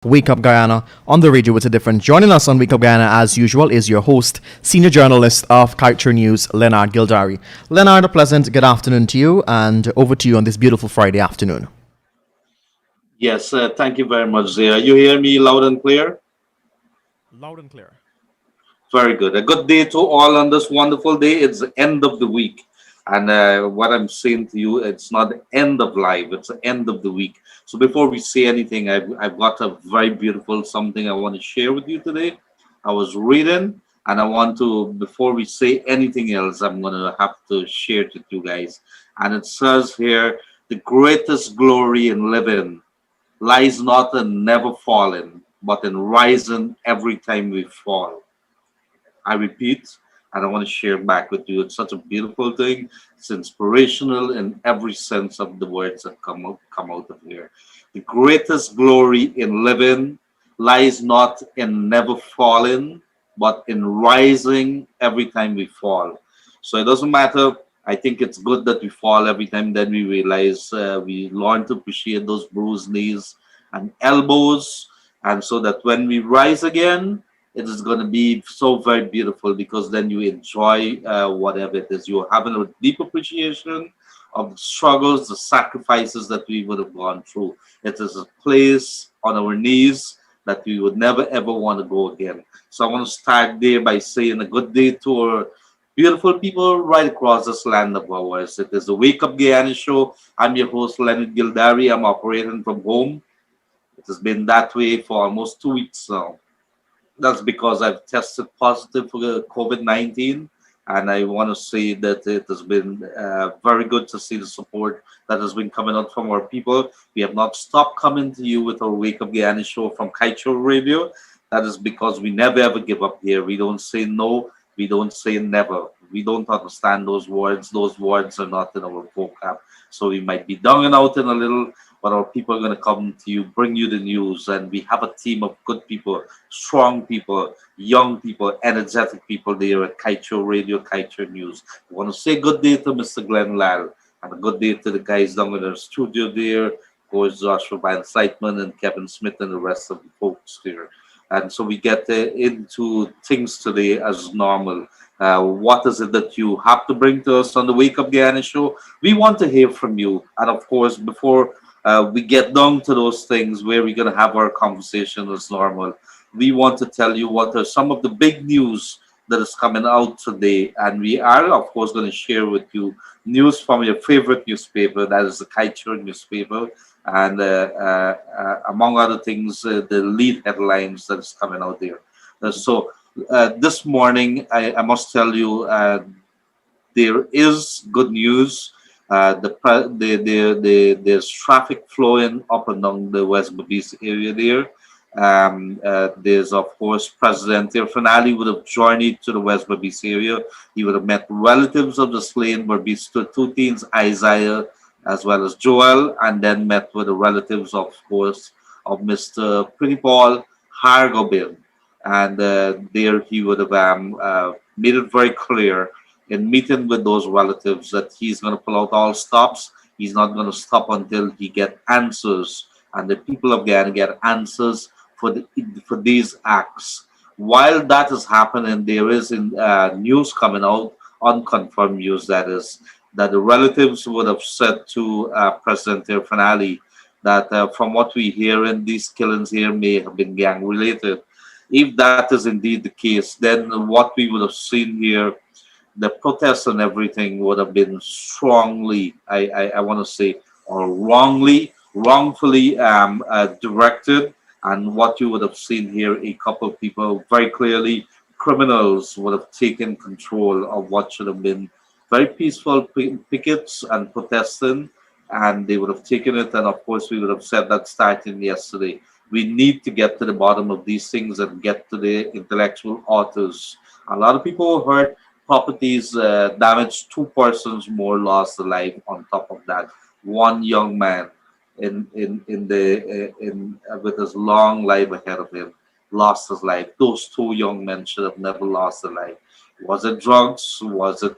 Wake Up Guyana on the radio with a different. Joining us on Wake Up Guyana, as usual, is your host, senior journalist of Kaieteur News, Leonard Gildarie. Leonard, a pleasant good afternoon to you, and over to you on this beautiful Friday afternoon. Yes, thank you very much, Zia. You hear me loud and clear? Loud and clear. Very good. A good day to all on this wonderful day. It's the end of the week. And what I'm saying to you, it's not the end of life, it's the end of the week. So before we say anything, I've got a very beautiful something I want to share with you today. I was reading, and I want to, before we say anything else, I'm going to have to share it with you guys. And it says here, the greatest glory in living lies not in never falling, but in rising every time we fall. I repeat, and I want to share back with you. It's such a beautiful thing. It's inspirational in every sense of the words that come out of here. The greatest glory in living lies not in never falling, but in rising every time we fall. So it doesn't matter. I think it's good that we fall every time. Then we realize we learn to appreciate those bruised knees and elbows, and so that when we rise again, it is going to be so very beautiful because then you enjoy whatever it is. You're having a deep appreciation of the struggles, the sacrifices that we would have gone through. It is a place on our knees that we would never ever want to go again. So I want to start there by saying a good day to our beautiful people right across this land of ours. It is the Wake Up Guyana show. I'm your host, Leonard Gildarie. I'm operating from home. It has been that way for almost 2 weeks now. That's because I've tested positive for COVID-19. And I want to say that it has been very good to see the support that has been coming out from our people. We have not stopped coming to you with our Wake Up Guyana show from Kaieteur Radio. That is because we never ever give up here. We don't say no. We don't say never. We don't understand those words. Those words are not in our vocab. So we might be down and out in a little, but our people are going to come to you, bring you the news. And we have a team of good people, strong people, young people, energetic people there at Kaieteur Radio, Kaieteur News. I want to say good day to Mr. Glenn Lal and a good day to the guys down in the studio there, of course, Joshua Van Seitman and Kevin Smith and the rest of the folks there. And so we get into things today as normal. What is it that you have to bring to us on the Wake Up Guyana show? We want to hear from you. And of course, before we get down to those things where we're going to have our conversation as normal, we want to tell you what are some of the big news that is coming out today. And we are, of course, going to share with you news from your favorite newspaper, that is the Kaieteur newspaper. And among other things, the lead headlines that is coming out there. So this morning, I must tell you, there is good news. There's traffic flowing up and down the West Babis area there. There's, of course, President Finale would have journeyed to the West Babis area. He would have met relatives of the slain Babis, two teens, Isaiah, as well as Joel, and then met with the relatives, of course, of Mr. Pretty Paul Hargobin. And there he would have made it very clear in meeting with those relatives that he's going to pull out all stops. He's not going to stop until he get answers, and the people of Guyana get answers for these acts. While that is happening, there is news coming out, unconfirmed news that is, that the relatives would have said to President Finale that from what we hear in these killings here may have been gang related. If that is indeed the case, then what we would have seen here, the protests and everything would have been strongly, I want to say, or wrongfully directed. And what you would have seen here, a couple of people, very clearly, criminals would have taken control of what should have been very peaceful pickets and protesting, and they would have taken it. And of course, we would have said that starting yesterday. We need to get to the bottom of these things and get to the intellectual authors. A lot of people hurt, properties damaged, two persons more lost their life. On top of that, one young man with his long life ahead of him lost his life. Those two young men should have never lost their life. Was it drugs? Was it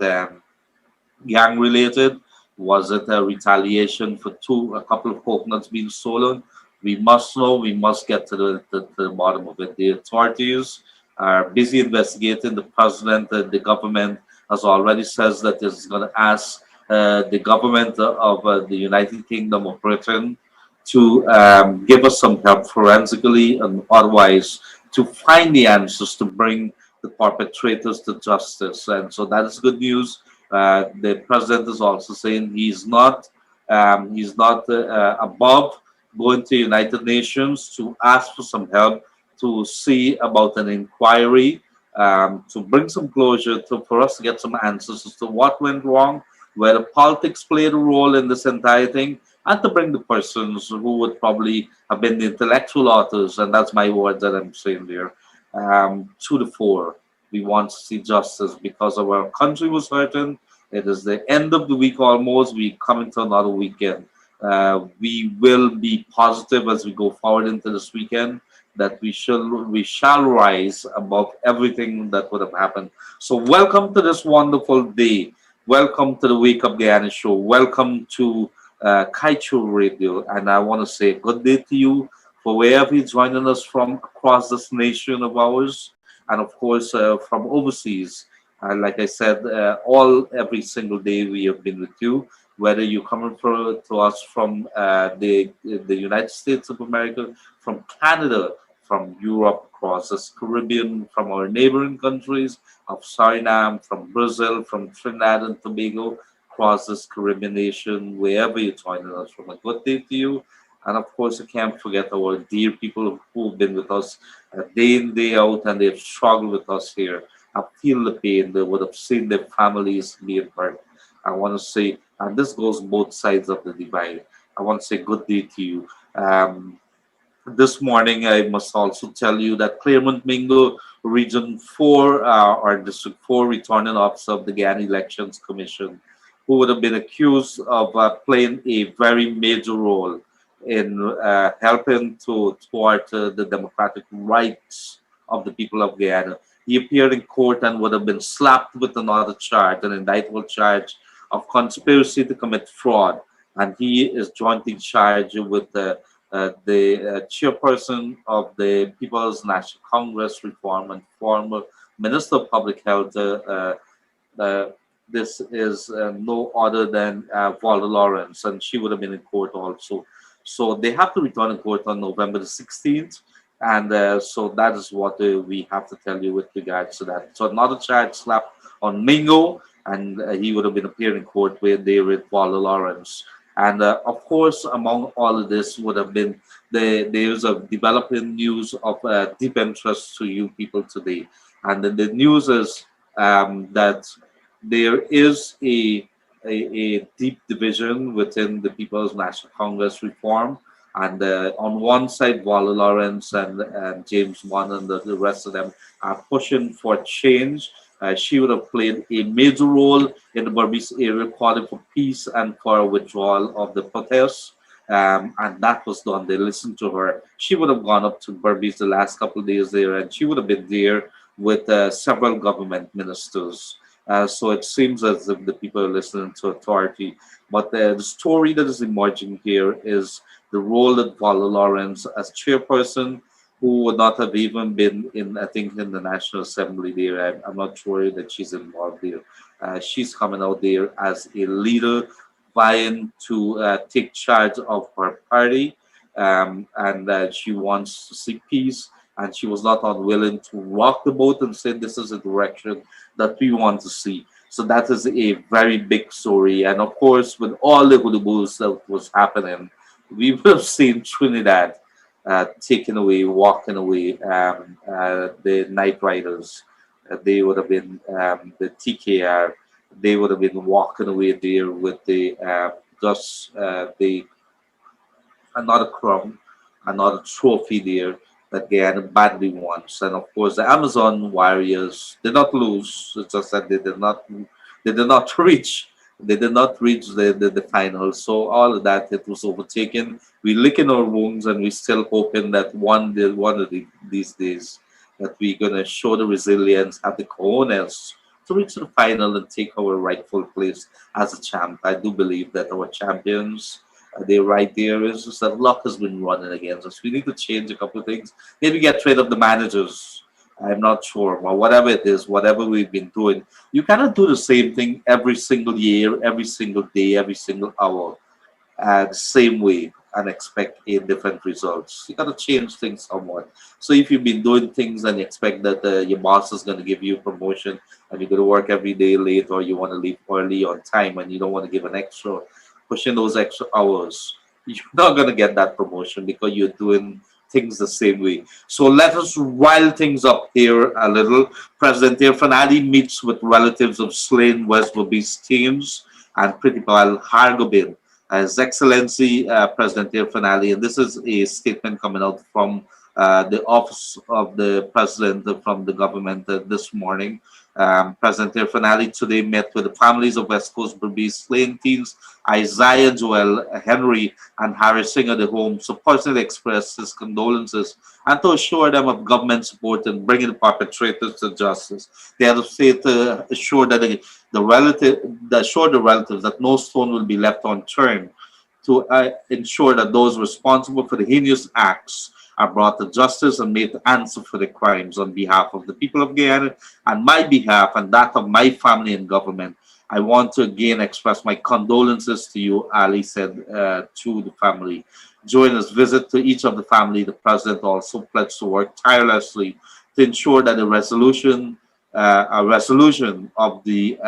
gang related? Was it a retaliation for a couple of coconuts being stolen? We must know, we must get to the bottom of it. The authorities are busy investigating. The president, the government has already says that it's going to ask the government of the United Kingdom of Britain to give us some help forensically and otherwise to find the answers to bring the perpetrators to justice. And so that is good news. The president is also saying he's not above going to United Nations to ask for some help to see about an inquiry, to bring some closure, for us to get some answers as to what went wrong, whether politics played a role in this entire thing, and to bring the persons who would probably have been the intellectual authors, and that's my word that I'm saying there, to the fore. We want to see justice because our country was hurting. It is the end of the week almost. We come into another weekend. We will be positive as we go forward into this weekend that we shall rise above everything that would have happened. So welcome to this wonderful day. Welcome to the Wake Up Guyana show. Welcome to Kaieteur Radio. And I want to say good day to you for wherever you're joining us from across this nation of ours, and of course from overseas. Like I said, all every single day we have been with you, whether you're coming to us from the United States of America, from Canada, from Europe, across the Caribbean, from our neighboring countries of Suriname, from Brazil, from Trinidad and Tobago, across this Caribbean nation, wherever you're joining us from. A good day to you. And of course, I can't forget our dear people who've been with us day in, day out, and they've struggled with us here. I feel the pain. They would have seen their families being hurt. I want to say, and this goes both sides of the divide. I want to say good day to you. This morning, I must also tell you that Claremont Mingo Region 4, or District 4, returning officer of the Guyana Elections Commission, who would have been accused of playing a very major role in helping to thwart the democratic rights of the people of Guyana. He appeared in court and would have been slapped with another charge, an indictable charge of conspiracy to commit fraud. And he is jointly charged with the chairperson of the People's National Congress Reform and former Minister of Public Health. Uh, this is no other than Valda Lawrence, and she would have been in court also. So they have to return in court on November the 16th. And so that is what we have to tell you with regards to that. So another charge slapped on Mingo, and he would have been appearing in court with David Valda Lawrence. And of course, among all of this would have been there's a developing news of deep interest to you people today. And then the news is that there is a deep division within the People's National Congress reform. And on one side, Walla Lawrence and James Wan and the rest of them are pushing for change. She would have played a major role in the Berbice area, calling for peace and for a withdrawal of the protests. And that was done. They listened to her. She would have gone up to Berbice the last couple of days there, and she would have been there with several government ministers. So it seems as if the people are listening to authority. But the story that is emerging here is the role that Vala Lawrence, as chairperson, who would not have even been in, I think, in the National Assembly there. I'm not sure that she's involved there. She's coming out there as a leader, vying to take charge of her party, and she wants to see peace. And she was not unwilling to rock the boat and say this is a direction that we want to see. So that is a very big story. And of course, with all the hoodaboos that was happening, we would have seen Trinidad taken away, walking away, the Night Riders. They would have been the TKR. They would have been walking away there with just the another crumb, another trophy there that Guyana badly wants. And of course, the Amazon Warriors did not lose. It's just that they did not reach the final. So all of that, it was overtaken. We licking our wounds, and we still hoping that these days that we're gonna show the resilience, have the cojones to reach the final and take our rightful place as a champ. I do believe that our champions They right there is just that luck has been running against us. We need to change a couple of things. Maybe get rid of the managers. I'm not sure, but whatever it is, whatever we've been doing, you cannot do the same thing every single year, every single day, every single hour, the same way and expect a different results. You got to change things somewhat. So if you've been doing things and you expect that your boss is going to give you a promotion and you're going to work every day late, or you want to leave early on time and you don't want to give an extra, pushing those extra hours, you're not going to get that promotion because you're doing things the same way. So let us rile things up here a little. President Irfanadi meets with relatives of slain West Berbice teams and Principal Hargobin. His Excellency President Irfanadi, and this is a statement coming out from the office of the president from the government this morning. President Irfanadi today met with the families of West Coast Berbice slain teens Isaiah Joel, Henry, and Harry Singer, the home, so personally expressed his condolences and to assure them of government support in bringing the perpetrators to justice. They have said to assure that assure the relatives that no stone will be left unturned to ensure that those responsible for the heinous acts are brought to justice and made to answer for the crimes. On behalf of the people of Guyana and my behalf and that of my family and government, I want to again express my condolences to you, Ali said to the family. During his visit to each of the family, the president also pledged to work tirelessly to ensure that a resolution of the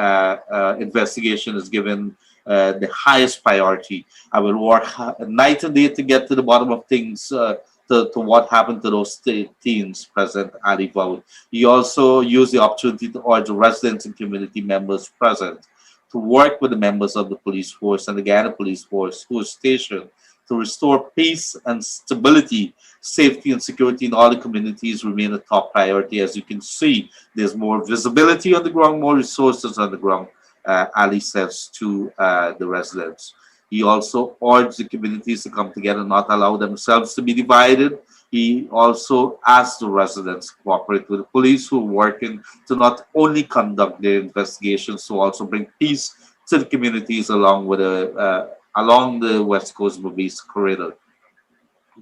investigation is given the highest priority. I will work night and day to get to the bottom of things. To what happened to those teens, President Ali vowed. He also used the opportunity to urge residents and community members present to work with the members of the police force and the Guyana police force who are stationed to restore peace and stability. Safety and security in all the communities remain a top priority. As you can see, there's more visibility on the ground, more resources on the ground, Ali says to the residents. He also urged the communities to come together, not allow themselves to be divided. He also asked the residents to cooperate with the police who are working to not only conduct their investigations, to also bring peace to the communities along the West Coast Berbice corridor.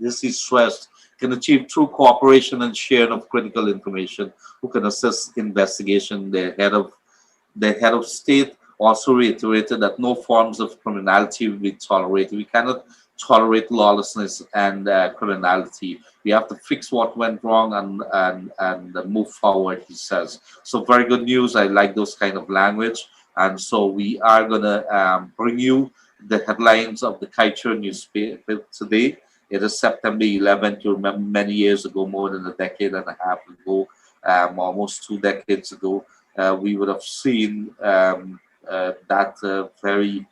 This is stressed can achieve through cooperation and sharing of critical information, who can assist investigation. The head of state also reiterated that no forms of criminality will be tolerated. We cannot tolerate lawlessness and criminality. We have to fix what went wrong and move forward, he says. So very good news. I like those kind of language. And so we are going to bring you the headlines of the Kaieteur newspaper today. It is September 11th. You remember many years ago, more than a decade and a half ago, almost 2 decades ago, we would have seen that very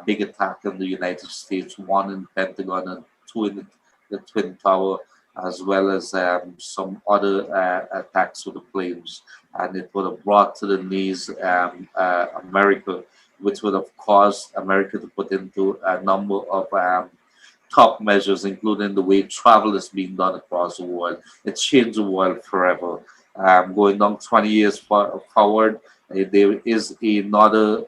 big attack in the United States, one in the Pentagon and two in the Twin Tower, as well as some other attacks with the planes. And it would have brought to the knees America, which would have caused America to put into a number of top measures, including the way travel is being done across the world. It changed the world forever. Going down 20 years forward, there is another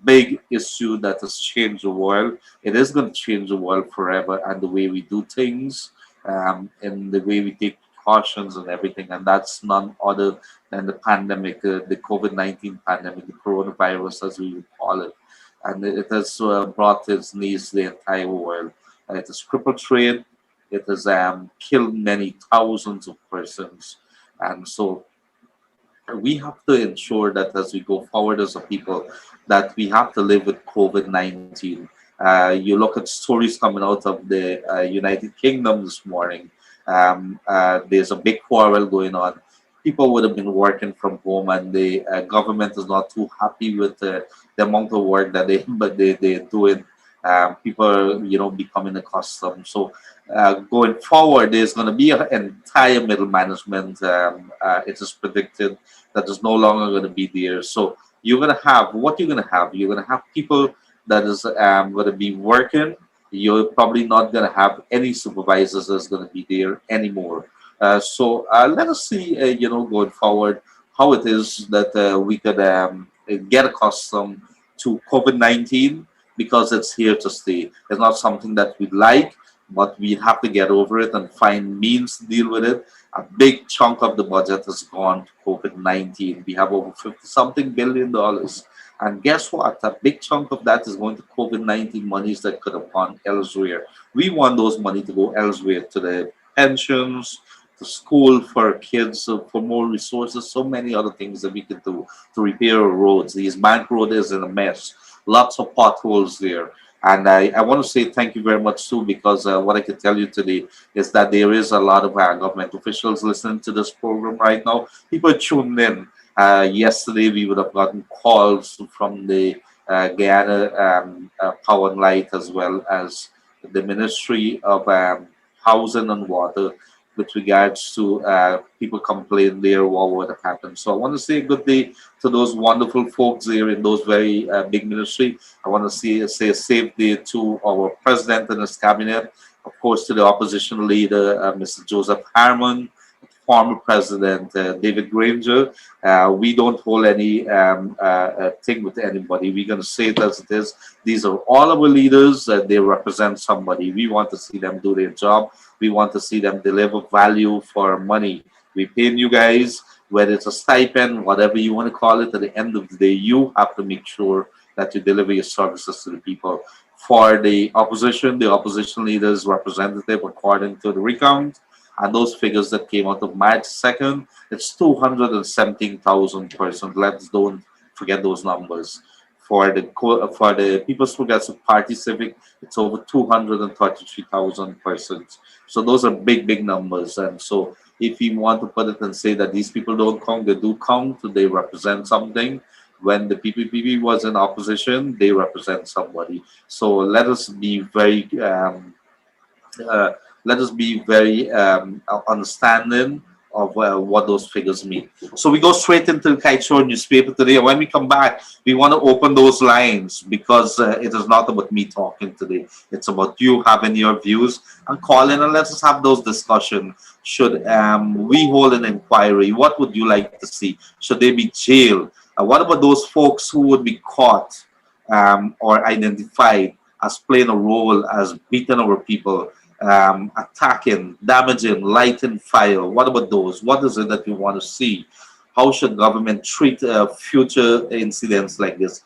big issue that has changed the world. It is going to change the world forever, and the way we do things, and the way we take precautions and everything. And that's none other than the pandemic, the COVID-19 pandemic, the coronavirus, as we would call it. And it has brought its knees to the entire world. And it has crippled trade. It has killed many thousands of persons. And so we have to ensure that as we go forward as a people, that we have to live with COVID-19. You look at stories coming out of the United Kingdom this morning. There's a big quarrel going on. People would have been working from home, and the government is not too happy with the amount of work that they're doing. People are, becoming accustomed. So going forward, there's going to be an entire middle management. It is predicted that is no longer going to be there. So you're going to have what you're going to have. You're going to have people that is going to be working. You're probably not going to have any supervisors that's going to be there anymore. So let us see, going forward, how it is that we could get accustomed to COVID-19 because it's here to stay. It's not something that we like, but we have to get over it and find means to deal with it. A big chunk of the budget has gone to COVID-19. We have over 50 something billion dollars. And guess what? A big chunk of that is going to COVID-19 monies that could have gone elsewhere. We want those money to go elsewhere, to the pensions, to school for kids, for more resources, so many other things that we could do to repair our roads. These bank road is in a mess, lots of potholes there. And I want to say thank you very much too, because what I can tell you today is that there is a lot of government officials listening to this program right now. People tuned in. Yesterday, we would have gotten calls from the Guyana Power and Light, as well as the Ministry of Housing and Water, with regards to people complaining there what would have happened. So I want to say good day to those wonderful folks there in those very big ministry. I want to say a safe day to our president and his cabinet, of course, to the opposition leader, Mr. Joseph Harmon, former president David Granger. We don't hold any thing with anybody. We're going to say it as it is. These are all our leaders. They represent somebody. We want to see them do their job. We want to see them deliver value for money. We pay you guys, whether it's a stipend, whatever you want to call it. At the end of the day, you have to make sure that you deliver your services to the people. For the opposition leaders representative, according to the recount, and those figures that came out of March 2nd, it's 217,000 persons. Let's don't forget those numbers. For the People's Progressive Party Civic, it's over 233,000 persons. So those are big, big numbers. And so if you want to put it and say that these people don't count, they do count. They represent something. When the PPPP was in opposition, they represent somebody. So let us be very uh, understanding of what those figures mean. So we go straight into the Kaieteur newspaper today. And when we come back, we want to open those lines, because it is not about me talking today. It's about you having your views and calling, and let's just have those discussions. Should we hold an inquiry? What would you like to see? Should they be jailed? What about those folks who would be caught or identified as playing a role as beating our people, attacking, damaging, lighting fire? What about those? What is it that you want to see? How should government treat future incidents like this?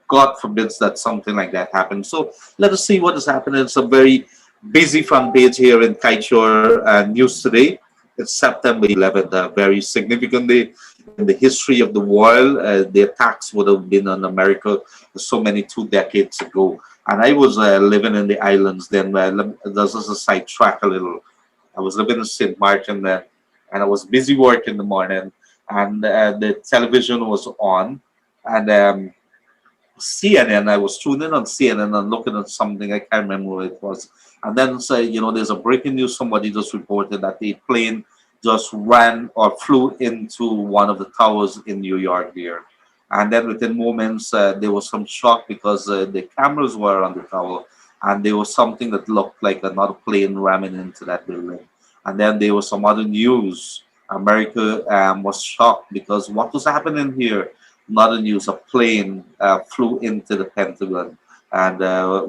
God forbids that something like that happens. So let us see what is happening. It's a very busy front page here in Kaieteur News today. It's September 11th, a very significant day in the history of the world. The attacks would have been on America so many 2 decades ago. And I was living in the islands then. This is a sidetrack a little. I was living in St. Martin then, and I was busy work in the morning, and the television was on, and CNN. I was tuned in on CNN and looking at something. I can't remember what it was. And then say, there's a breaking news. Somebody just reported that a plane just ran or flew into one of the towers in New York there. And then within moments, there was some shock, because the cameras were on the tower, and there was something that looked like another plane ramming into that building. And then there was some other news. America was shocked, because what was happening here? Another news: a plane flew into the Pentagon, and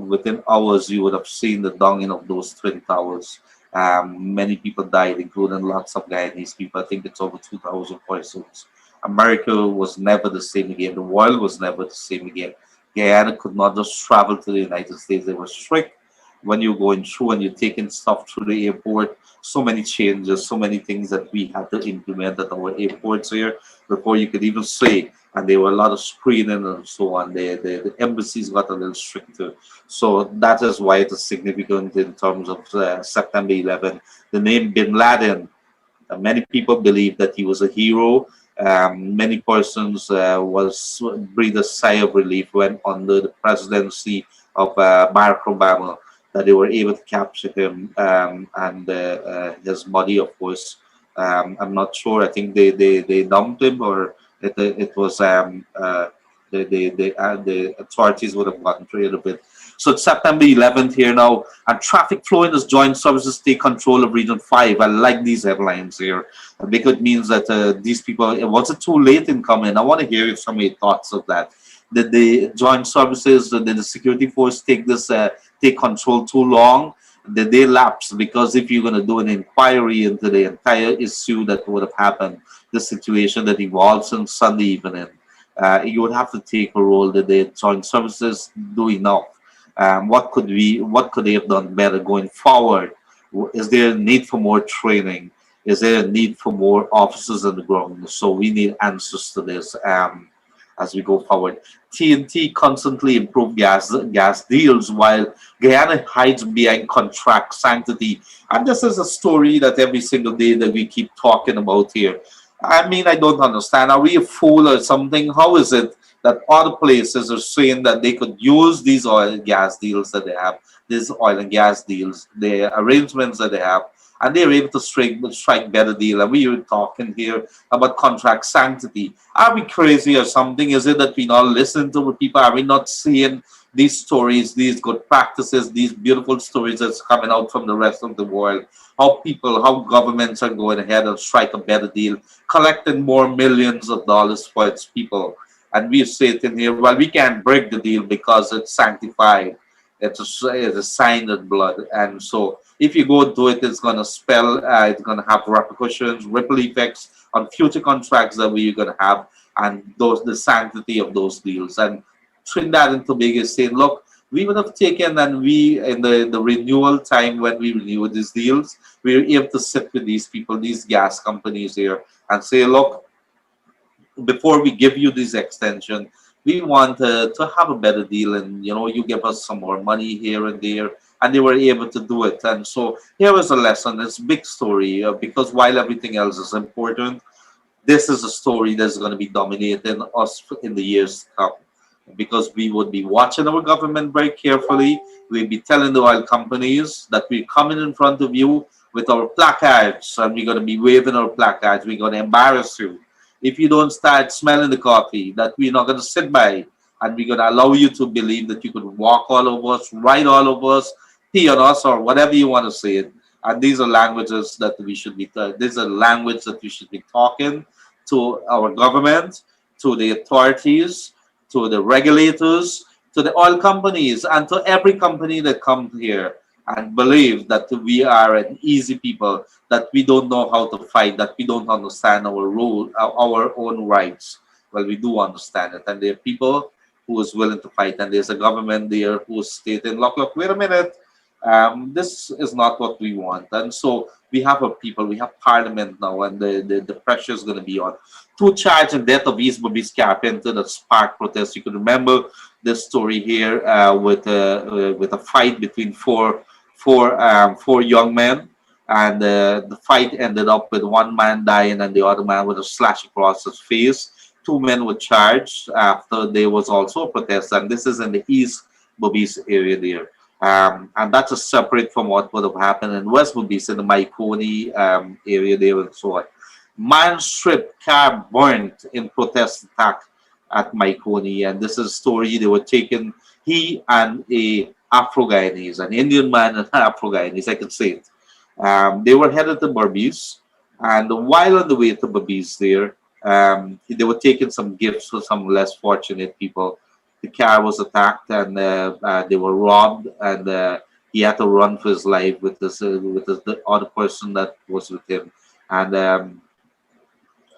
within hours, you would have seen the donging of those twin towers. Many people died, including lots of Guyanese people. I think it's over 2,000 persons. America was never the same again. The world was never the same again. Guyana could not just travel to the United States. They were strict when you're going through and you're taking stuff through the airport. So many changes, so many things that we had to implement at our airports here before you could even say. And there were a lot of screening and so on. The embassies got a little stricter. So that is why it is significant in terms of September 11. The name Bin Laden, many people believe that he was a hero. Many persons was breathed a sigh of relief when under the presidency of Barack Obama, that they were able to capture him and his body, of course. I'm not sure. I think they dumped him, or it was the authorities would have gotten rid of it. So it's September 11th here now, and traffic flow in this joint services take control of Region 5. I like these headlines here, because it means that these people, was it too late in coming? I want to hear some of your thoughts of that. Did the joint services, did the security force take control too long? Did they lapse? Because if you're going to do an inquiry into the entire issue that would have happened, the situation that evolved since Sunday evening, you would have to take a role. Did the joint services do enough? What could they have done better going forward? Is there a need for more training? Is there a need for more officers on the ground? So we need answers to this as we go forward. TNT constantly improve gas deals while Guyana hides behind contract sanctity. And this is a story that every single day that we keep talking about here. I mean, I don't understand. Are we a fool or something? How is it that other places are saying that they could use these oil and gas deals that they have, these oil and gas deals, the arrangements that they have, and they're able to strike better deal? And we were talking here about contract sanctity. Are we crazy or something? Is it that we not listen to people? Are we not seeing these stories, these good practices, these beautiful stories that's coming out from the rest of the world? How governments are going ahead and strike a better deal, collecting more millions of dollars for its people. And we say in here, well, we can't break the deal because it's sanctified. It's a sign of blood. And so if you go do it, it's going to it's going to have repercussions, ripple effects on future contracts that we're going to have, and the sanctity of those deals. And Trinidad and Tobago is saying, look, we would have taken, and we, in the renewal time when we renew these deals, we were able to sit with these people, these gas companies here, and say, look, before we give you this extension, we want to have a better deal, and you give us some more money here and there, and they were able to do it. And so here is a lesson. It's a big story, because while everything else is important, this is a story that's going to be dominating us in the years to come, because we would be watching our government very carefully. We'd be telling the oil companies that we're coming in front of you with our placards, and we're going to be waving our placards. We're going to embarrass you if you don't start smelling the coffee, that we're not going to sit by, and we're going to allow you to believe that you could walk all over us, ride all over us, pee on us, or whatever you want to say it. And these are languages that we should be. These are language that we should be talking to our government, to the authorities, to the regulators, to the oil companies, and to every company that comes here and believe that we are an easy people, that we don't know how to fight, that we don't understand our role, our own rights. Well, we do understand it, and there are people who is willing to fight, and there's a government there who is stating, look, wait a minute, this is not what we want. And so we have a people, we have parliament now, and the pressure is going to be on. Two charged in death of East Bobby's carpenter that sparked protests. You can remember this story here with a fight between four young men, and the fight ended up with one man dying and the other man with a slash across his face. Two men were charged after there was also a protest, and this is in the East Bobby's area there. And that's a separate from what would have happened in West Bobby's, in the Maiconi area there and so on. Man stripped, car burnt in protest attack at Maiconi, and this is a story. They were taken, he and a Afro-Guyanese, an Indian man and Afro-Guyanese, I could say it. They were headed to Barbies, and while on the way to Barbies there, they were taking some gifts for some less fortunate people. The car was attacked, and they were robbed, and he had to run for his life with the other person that was with him. And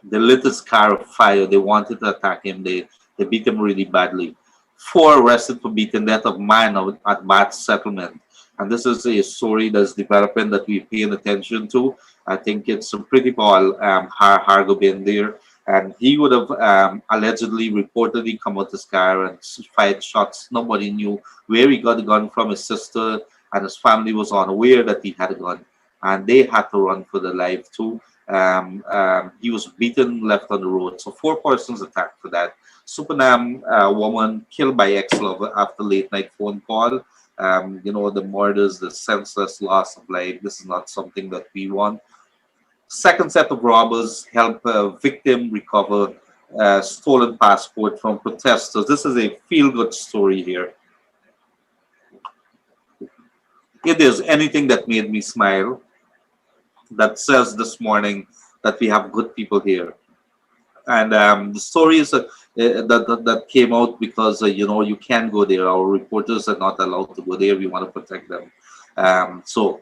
they lit his car on fire. They wanted to attack him. They beat him really badly. Four arrested for beating death of man at Bath Settlement. And this is a story that's developing that we're paying attention to. I think it's a pretty Paul Hargo been there. And he would have allegedly, reportedly come out his car and fired shots. Nobody knew where he got the gun from. His sister and his family was unaware that he had a gun. And they had to run for their life too. He was beaten, left on the road. So four persons attacked for that. Supanam woman killed by ex-lover after late night phone call. The murders, the senseless loss of life. This is not something that we want. Second set of robbers help a victim recover stolen passport from protesters. This is a feel-good story here. If there's anything that made me smile, that says this morning that we have good people here. And the story is that came out because you can't go there. Our reporters are not allowed to go there. We want to protect them. So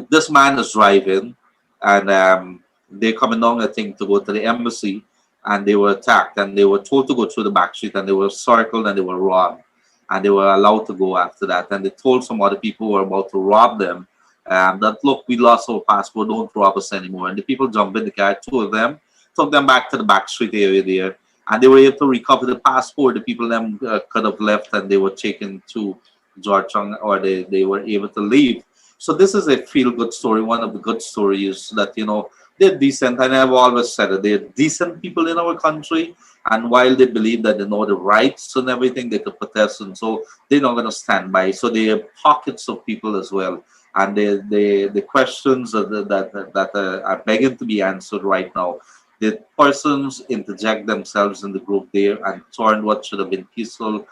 this man is driving, and they're coming down, I think, to go to the embassy, and they were attacked, and they were told to go through the back street, and they were circled, and they were robbed, and they were allowed to go after that. And they told some other people who were about to rob them that, look, we lost our passport, don't rob us anymore. And the people jumped in the car, two of them, took them back to the back street area there, and they were able to recover the passport. The people them could have left, and they were taken to Georgetown, or they were able to leave. So this is a feel-good story. One of the good stories that they're decent, and I've always said that they're decent people in our country. And while they believe that they know the rights and everything, they could protest, and so they're not going to stand by. So they are pockets of people as well, and the questions that are begging to be answered right now. The persons interject themselves in the group there and turn what should have been peaceful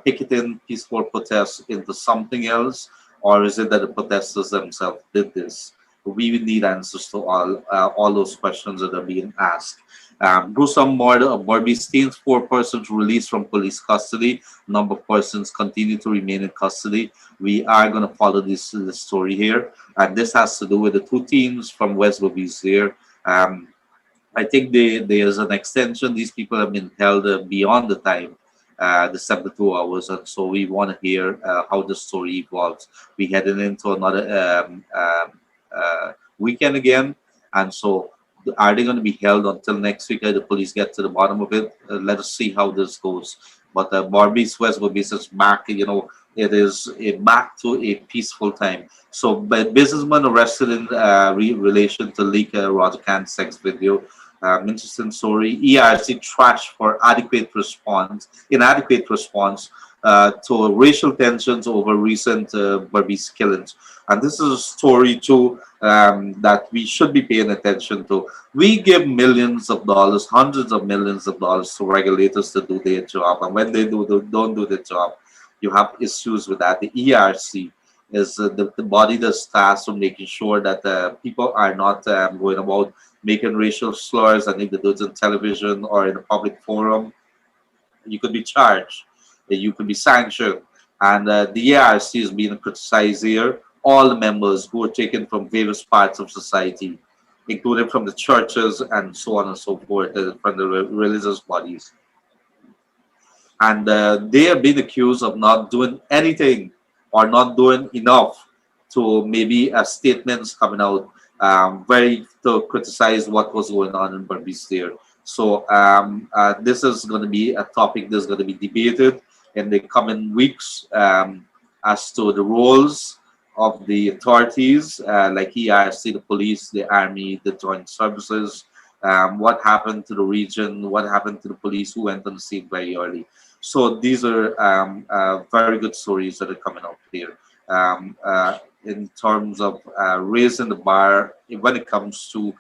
picketing, peaceful protests into something else, or is it that the protesters themselves did this? We will need answers to all those questions that are being asked. Gruesome murder of Berbice teens, 4 persons released from police custody. Number of persons continue to remain in custody. We are going to follow this story here, and this has to do with the 2 teens from West Berbice here. I think there's an extension. These people have been held beyond the time, the 72 hours, and so we want to hear how the story evolves. We heading into another weekend again, and so are they going to be held until next week? The police get to the bottom of it. Let us see how this goes. But Berbice, West Berbice is back. It is back to a peaceful time. So, but businessman arrested in relation to leak Roger Khan's sex video. Interesting story. ERC trashed for inadequate response to racial tensions over recent Berbice killings. And this is a story too that we should be paying attention to. We give millions of dollars, hundreds of millions of dollars to regulators to do their job, and when they don't do their job, you have issues with that. The ERC is the body that's tasked with making sure that people are not going about making racial slurs, and if they do it on television or in a public forum, you could be charged, you could be sanctioned. And the ERC is being criticized here. All the members who are taken from various parts of society, including from the churches and so on and so forth, from the religious bodies. And they are being accused of not doing anything or not doing enough to maybe statements coming out very to criticize what was going on in Berbice there. So this is going to be a topic that's going to be debated in the coming weeks as to the roles of the authorities like ERC, the police, the army, the joint services, what happened to the region, what happened to the police who went on the scene very early. So these are very good stories that are coming up here in terms of raising the bar when it comes to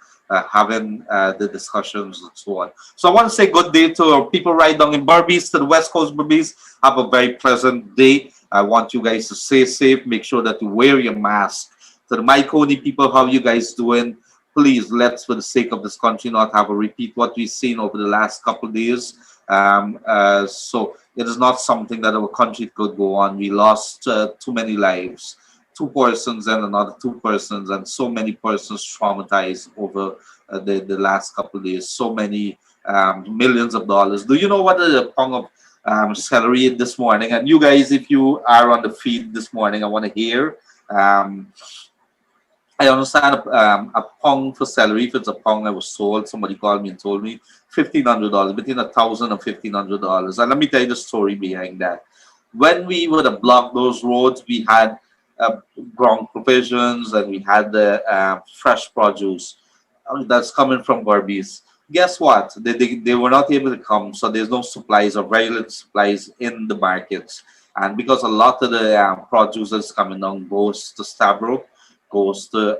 having the discussions and so on. So I want to say good day to our people right down in Berbice, to the West Coast Berbice. Have a very pleasant day. I want you guys to stay safe. Make sure that you wear your mask. To the Myconi people, how you guys doing? Please, let's, for the sake of this country, not have a repeat what we've seen over the last couple of days. So it is not something that our country could go on. We lost too many lives. 2 persons and another 2 persons, and so many persons traumatized over the last couple of days. So many millions of dollars. Do you know what a pound of celery this morning? And you guys, if you are on the feed this morning, I want to hear. I understand a pound for celery. If it's a pound, I was told, somebody called me and told me $1,500, between $1,000 and $1,500. And let me tell you the story behind that. When we would have blocked those roads, we had ground provisions, and we had the fresh produce that's coming from Berbice. Guess what? They were not able to come, so there's no supplies or very little supplies in the markets. And because a lot of the produce that's coming down goes to Stabroek, goes to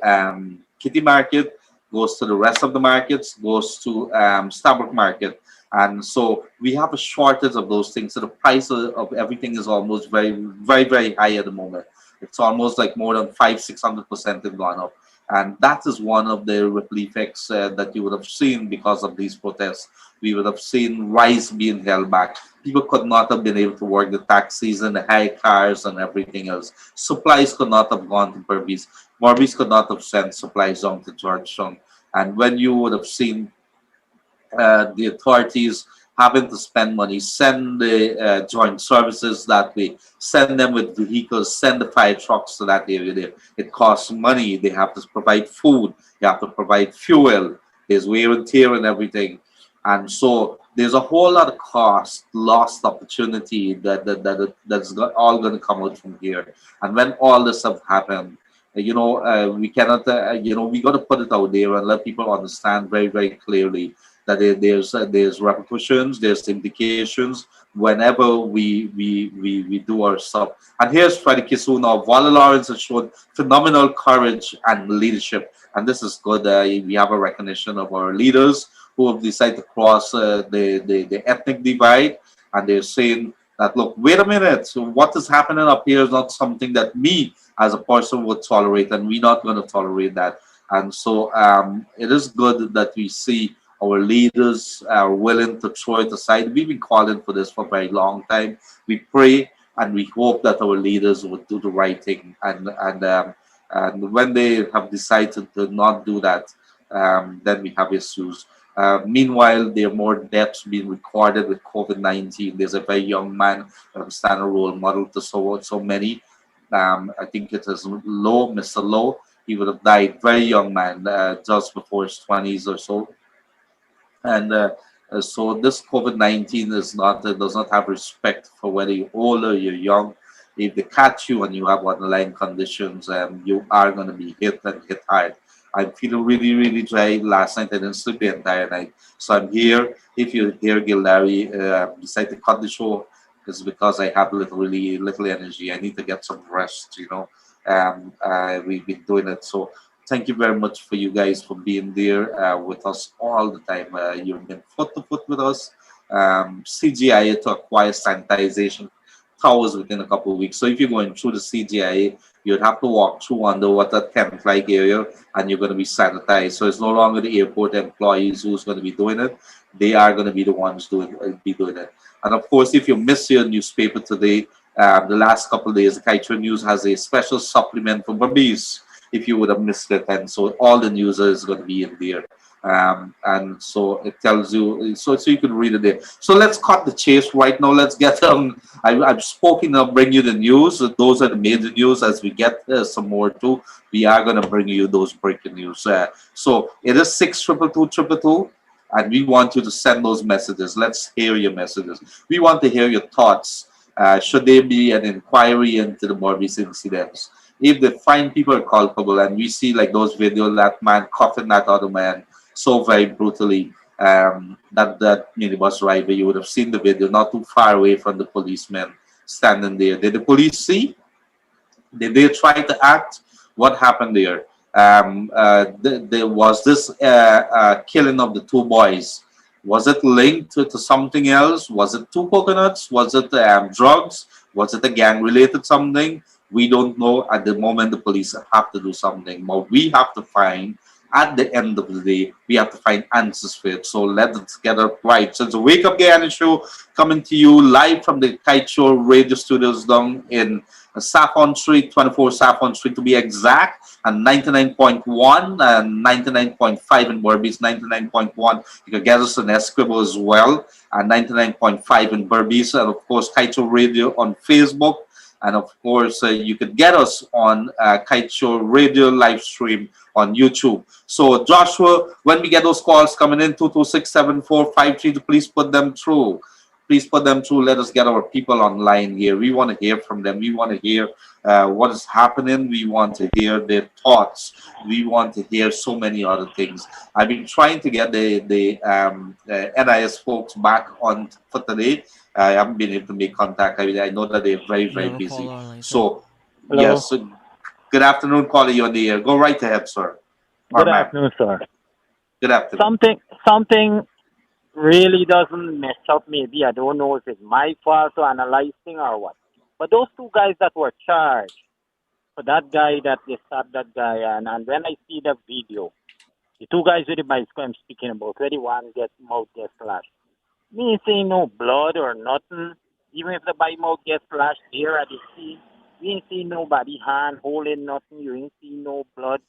Kitty Market, goes to the rest of the markets, goes to Stabroek Market. And so we have a shortage of those things. So the price of everything is almost very, very, very high at the moment. It's almost like more than 500–600% have gone up. And that is one of the ripple effects that you would have seen because of these protests. We would have seen rice being held back. People could not have been able to work the taxis and the high cars and everything else. Supplies could not have gone to Berbice. Berbice could not have sent supplies down to Georgetown. And when you would have seen the authorities having to spend money, send the joint services that way, send them with vehicles, send the fire trucks to that area there. It costs money. They have to provide food. They have to provide fuel. There's wear and tear and everything. And so there's a whole lot of cost, lost opportunity that's all going to come out from here. And when all this stuff happened, we cannot, we got to put it out there and let people understand very, very clearly that there's repercussions, there's implications whenever we do our stuff. And here's Freddie Kisuna. Walla Lawrence has shown phenomenal courage and leadership, and this is good. We have a recognition of our leaders who have decided to cross the ethnic divide, and they're saying that, look, wait a minute, so what is happening up here is not something that me as a person would tolerate, and we're not going to tolerate that. And so it is good that we see our leaders are willing to throw it aside. We've been calling for this for a very long time. We pray and we hope that our leaders would do the right thing. And when they have decided to not do that, then we have issues. Meanwhile, there are more deaths being recorded with COVID-19. There's a very young man who stand a role model to so many. I think it is Lowe, Mr. Lowe. He would have died, very young man, just before his 20s or so. And so this COVID-19 does not have respect for whether you're old or you're young. If they catch you and you have underlying conditions, you are going to be hit and hit hard. I'm feeling really, really dry. Last night I didn't sleep the entire night. So I'm here. If you hear Gildarie decide to cut the show, it's because I have really little energy. I need to get some rest, we've been doing it. So thank you very much for you guys for being there with us all the time. You've been foot to foot with us. CGI to acquire sanitization towers within a couple of weeks. So if you're going through the CGI, you'd have to walk through underwater tent like area and you're going to be sanitized. So it's no longer the airport employees who's going to be doing it. They are going to be the ones doing it. And of course, if you miss your newspaper today, the last couple of days, the Kaieteur News has a special supplement for Berbice if you would have missed it. And so all the news is going to be in there. And so it tells you, so you can read it there. So let's cut the chase right now. Let's get I've spoken, I'll bring you the news. Those are the major news. As we get some more too, we are going to bring you those breaking news. So it is 6222222. And we want you to send those messages. Let's hear your messages. We want to hear your thoughts. Should there be an inquiry into the Berbice incidents? If they find people are culpable, and we see like those videos, that man cuffing that other man so very brutally, that minibus driver, you would have seen the video not too far away from the policeman standing there. Did the police see? Did they try to act? What happened there? There was this killing of the two boys. Was it linked to something else? Was it two coconuts? Was it drugs? Was it a gang-related something? We don't know. At the moment, the police have to do something. But we have to find, at the end of the day, we have to find answers for it. So let's get it right. So it's a Wake Up Guyana show coming to you live from the Kaieteur radio studios down in Saffron Street, 24 Saffron Street to be exact, and 99.1 and 99.5 in Berbice, 99.1. You can get us on Escribo as well, and 99.5 in Berbice, and of course Kaieteur Radio on Facebook, and of course you could get us on Kaieteur Radio live stream on YouTube. So Joshua, when we get those calls coming in, 226-7453, please put them through. Please put them through. Let us get our people online here. We want to hear from them. We want to hear what is happening. We want to hear their thoughts. We want to hear so many other things. I've been trying to get the NIS folks back on for today. I haven't been able to make contact. I know that they're very, very busy. So, hello. Yes. So, good afternoon, caller. You on the air. Go right ahead, sir. Good afternoon, sir. Good afternoon. Something really doesn't mess up. Maybe I don't know if it's my fault to analyze thing or what. But those two guys that were charged for that guy that they stabbed that guy, and when I see the video, the two guys with the bicycle I'm speaking about, where the one get mouth gets slashed. Me ain't saying no blood or nothing. Even if the body mouth gets slashed here at the scene, we ain't see nobody hand holding nothing. You ain't see no blood.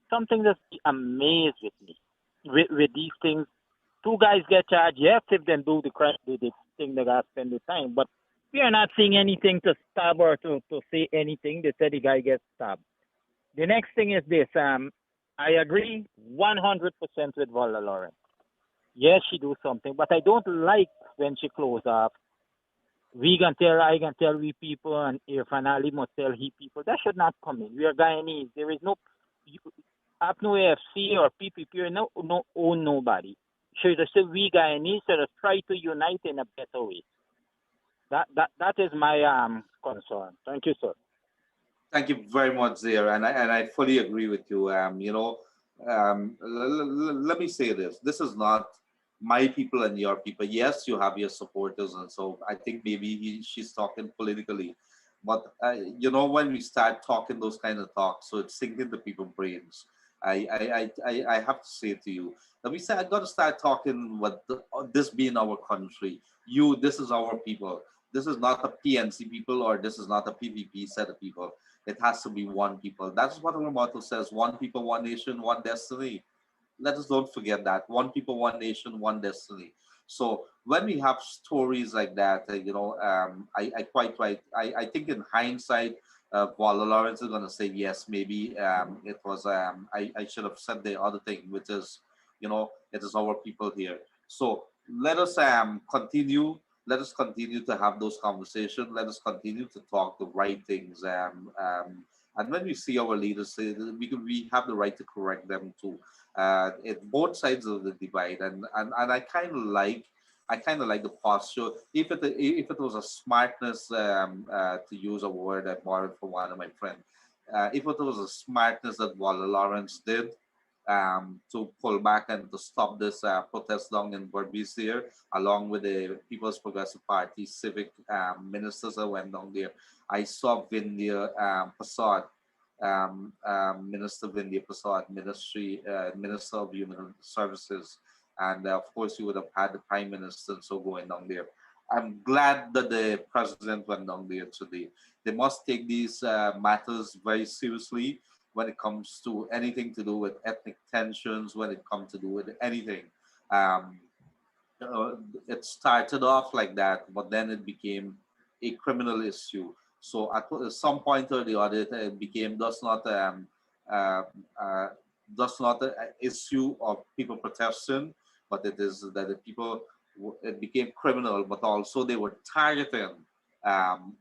Something that's amazed with me with these things. Two guys get charged. Yes, if they do the crime, the thing they got to spend the time. But we are not seeing anything to stab or to say anything. They said the guy gets stabbed. The next thing is this. I agree 100% with Vola Lawrence. Yes, she do something, but I don't like when she close off. We can tell, I can tell we people, and Irfan Ali must tell he people. That should not come in. We are Guyanese. There is no, you, up no AFC or PPP or no own nobody. Should just say we Guyanese should have try to unite in a better way. That is my concern. Thank you, sir. Thank you very much, there, and I fully agree with you. Let me say this: this is not my people and your people. Yes, you have your supporters, and so I think maybe she's talking politically, but when we start talking those kind of talks, so it's sinking the people's brains. I have to say to you that we say I got to start talking what this being our country. This is our people. This is not a PNC people, or this is not a PVP set of people. It has to be one people. That's what our motto says: one people, one nation, one destiny. Let us don't forget that: one people, one nation, one destiny. So when we have stories like that, I quite right. I think in hindsight, Walla Lawrence is going to say yes. Maybe it was. I should have said the other thing, which is, it is our people here. So let us continue. Let us continue to have those conversations. Let us continue to talk the right things. And when we see our leaders say that, we have the right to correct them too. It both sides of the divide, and I kind of like the posture. If it was a smartness, to use a word I borrowed from one of my friends, if it was a smartness that Walla Lawrence did, to pull back and to stop this protest down in Berbice here, along with the People's Progressive Party civic ministers that went down there. I saw Vindhya Prasad, Minister Vindhya Prasad, Minister of Human Services, and of course you would have had the Prime Minister and so going down there. I'm glad that the president went down there today. They must take these matters very seriously when it comes to anything to do with ethnic tensions, when it comes to do with anything. Um, uh, it started off like that, but then it became a criminal issue. So at some point or the other, it became uh, uh, just not an issue of people protesting, but it is that the people, it became criminal, but also they were targeting.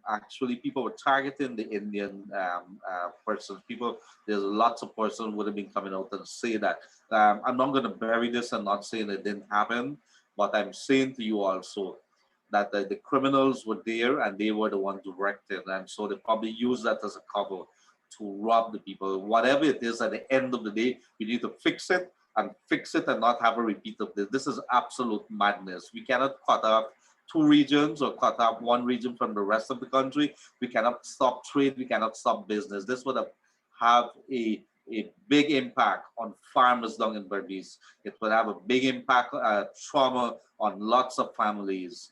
Actually, people were targeting the Indian persons. People, there's lots of persons would have been coming out and say that. I'm not going to bury this and not saying it didn't happen, but I'm saying to you also that the criminals were there and they were the ones directing, and so they probably use that as a cover to rob the people. Whatever it is, at the end of the day, we need to fix it and not have a repeat of this. This is absolute madness. We cannot cut off two regions or cut off one region from the rest of the country. We cannot stop trade. We cannot stop business. This would have a big impact on farmers down in Berbice. It would have a big impact, trauma on lots of families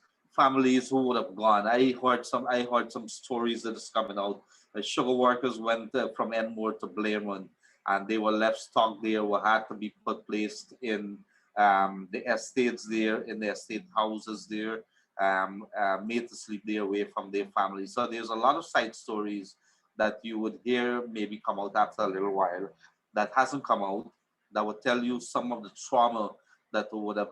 who would have gone. I heard some stories that is coming out. Sugar workers went from Enmore to Blairmont, and they were left stuck there, were had to be placed in the estates there, in the estate houses there, made to sleep there away from their families. So there's a lot of side stories that you would hear maybe come out after a little while that hasn't come out, that would tell you some of the trauma that would have,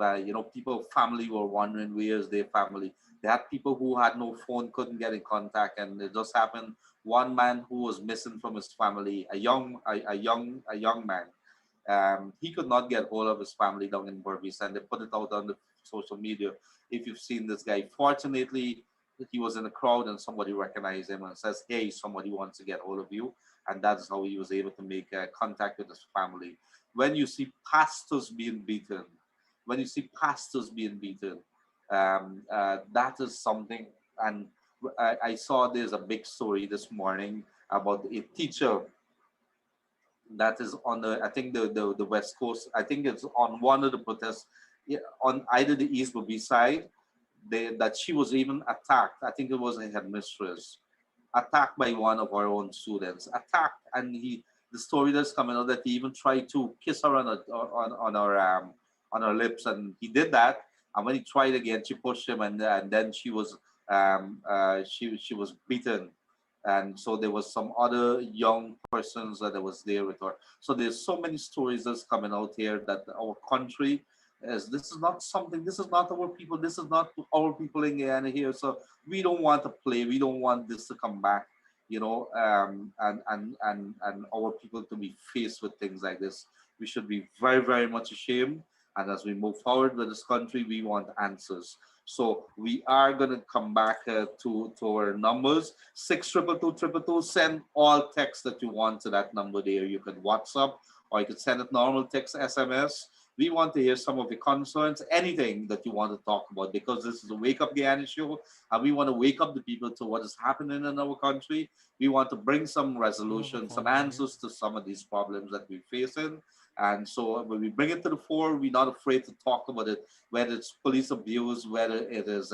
people, family were wondering where's their family. They had people who had no phone, couldn't get in contact, and it just happened. One man who was missing from his family, a young man, he could not get hold of his family down in Berbice, and they put it out on the social media. If you've seen this guy, fortunately, he was in a crowd and somebody recognized him and says, "Hey, somebody wants to get hold of you," and that's how he was able to make contact with his family. When you see pastors being beaten, that is something. And I saw there's a big story this morning about a teacher that is on the, I think the west coast. I think it's on one of the protests, yeah, on either the east or west side. That she was even attacked. I think it was a headmistress attacked by one of our own students. Attacked, and the story that's coming out that he even tried to kiss her on her lips, and he did that. And when he tried again, she pushed him, and then she was beaten. And so there was some other young persons that was there with her. So there's so many stories that's coming out here that our country is. This is not something. This is not our people. This is not our people in Guyana here. So we don't want to play. We don't want this to come back. And our people to be faced with things like this. We should be very, very much ashamed. And as we move forward with this country, we want answers. So we are going to come back to our numbers. 6222222. Send all text that you want to that number there. You can WhatsApp, or you can send it normal text, SMS. We want to hear some of the concerns, anything that you want to talk about, because this is a Wake Up Guyana show, and we want to wake up the people to what is happening in our country. We want to bring some You have a resolution, some caller here. answers to some of these problems that we're facing. And so when we bring it to the fore, we're not afraid to talk about it, whether it's police abuse, whether it is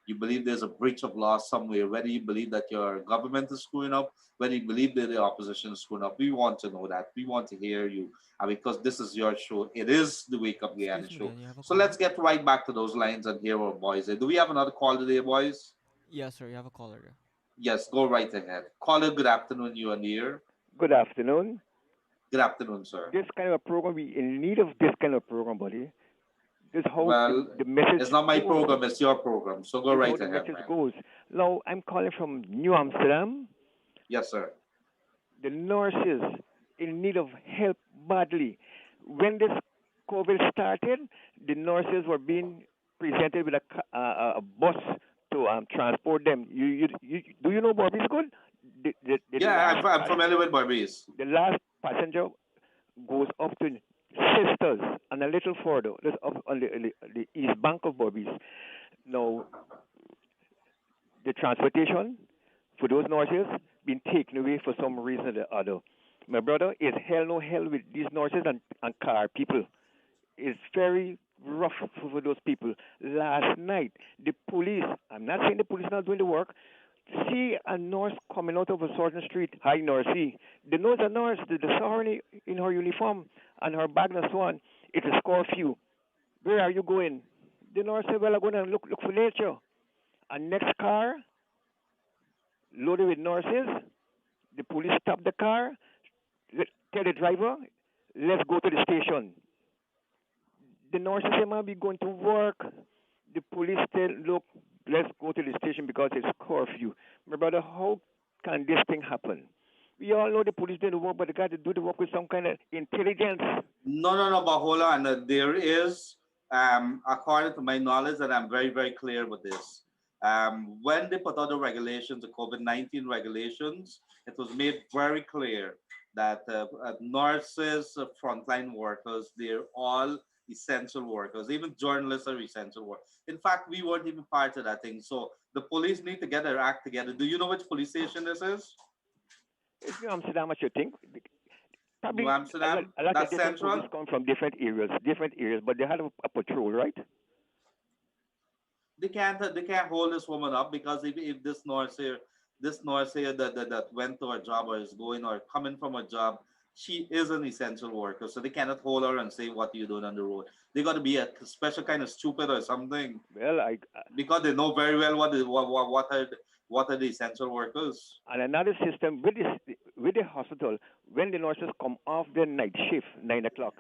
you believe there's a breach of law somewhere, whether you believe that your government is screwing up, whether you believe that the opposition is screwing up. We want to know that. We want to hear you. And because this is your show, it is the Wake Up Guyana Excuse me, show. Dan. You have a So let's caller? get right back to those lines and hear our boys. Do we have another call today, boys? Yes, sir. You have a caller there. Yes, go right ahead. Caller, good afternoon, you and here. Good afternoon. Good afternoon, sir. This kind of program, we in need of this kind of program, buddy. This is how Well, the message it's not my goes. program, it's your program. So go This is how right the ahead, message man. goes. Now, I'm calling from New Amsterdam. Yes, sir. The nurses in need of help badly. When this COVID started, the nurses were being presented with a bus to transport them. Do you know Bobby School? Yeah, I'm familiar with Barbies. The last passenger goes up to Sisters and a little further. That's up on the east bank of Bobby's. Now, the transportation for those nurses been taken away for some reason or the other. My brother is hell no hell with these nurses and car people. It's very rough for those people. Last night, the police, I'm not saying the police not doing the work, see a nurse coming out of a certain street, hi nursey. The nurse, a nurse, the saw her in her uniform and her bag and so on. It's a curfew. Where are you going? The nurse said, well, I'm going to look for nature. A next car loaded with nurses. The police stop the car, tell the driver, let's go to the station. The nurses say, man, be going to work. The police tell, look, let's go to the station because it's curfew. My brother, how can this thing happen? We all know the police do the work, but they got to do the work with some kind of intelligence. No, but hold on. There is, according to my knowledge, and I'm very, very clear with this. When they put out the regulations, the COVID-19 regulations, it was made very clear that nurses, frontline workers, they're all essential workers. Even journalists are essential workers. In fact, we weren't even part of that thing. So the police need to get their act together. Do you know which police station this is? It's New Amsterdam, what you think? New Probably Amsterdam? a lot of That's different police central? come from different areas, but they had a patrol, right? They can't hold this woman up because if this nurse here that went to her job or is going or coming from a job, she is an essential worker, so they cannot hold her and say what you doing on the road. They got to be a special kind of stupid or something Well, because they know very well what are the essential workers. and another system with the hospital, when the nurses come off their night shift, 9 o'clock,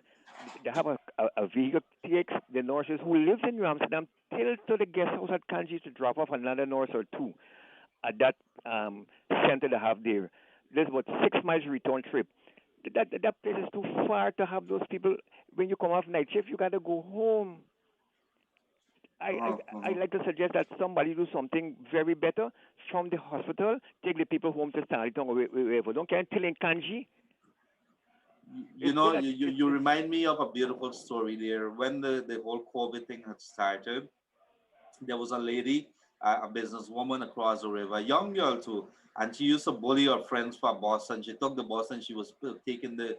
they have a vehicle takes the nurses who lives in New Amsterdam till to the guest house at Kanji to drop off another nurse or two at that center they have there. There's about 6 miles return trip. That place is too far to have those people. When you come off night shift, you got to go home. I Uh-huh. like to suggest that somebody do something very better from the hospital. Take the people home to Stanley Town or wherever. Don't care until in Kanji. You It's good know, that you remind me of a beautiful story there. When the whole COVID thing had started, there was a lady, a businesswoman across the river, a young girl too. and she used to bully her friends for a bus, and she took the bus and she was taking the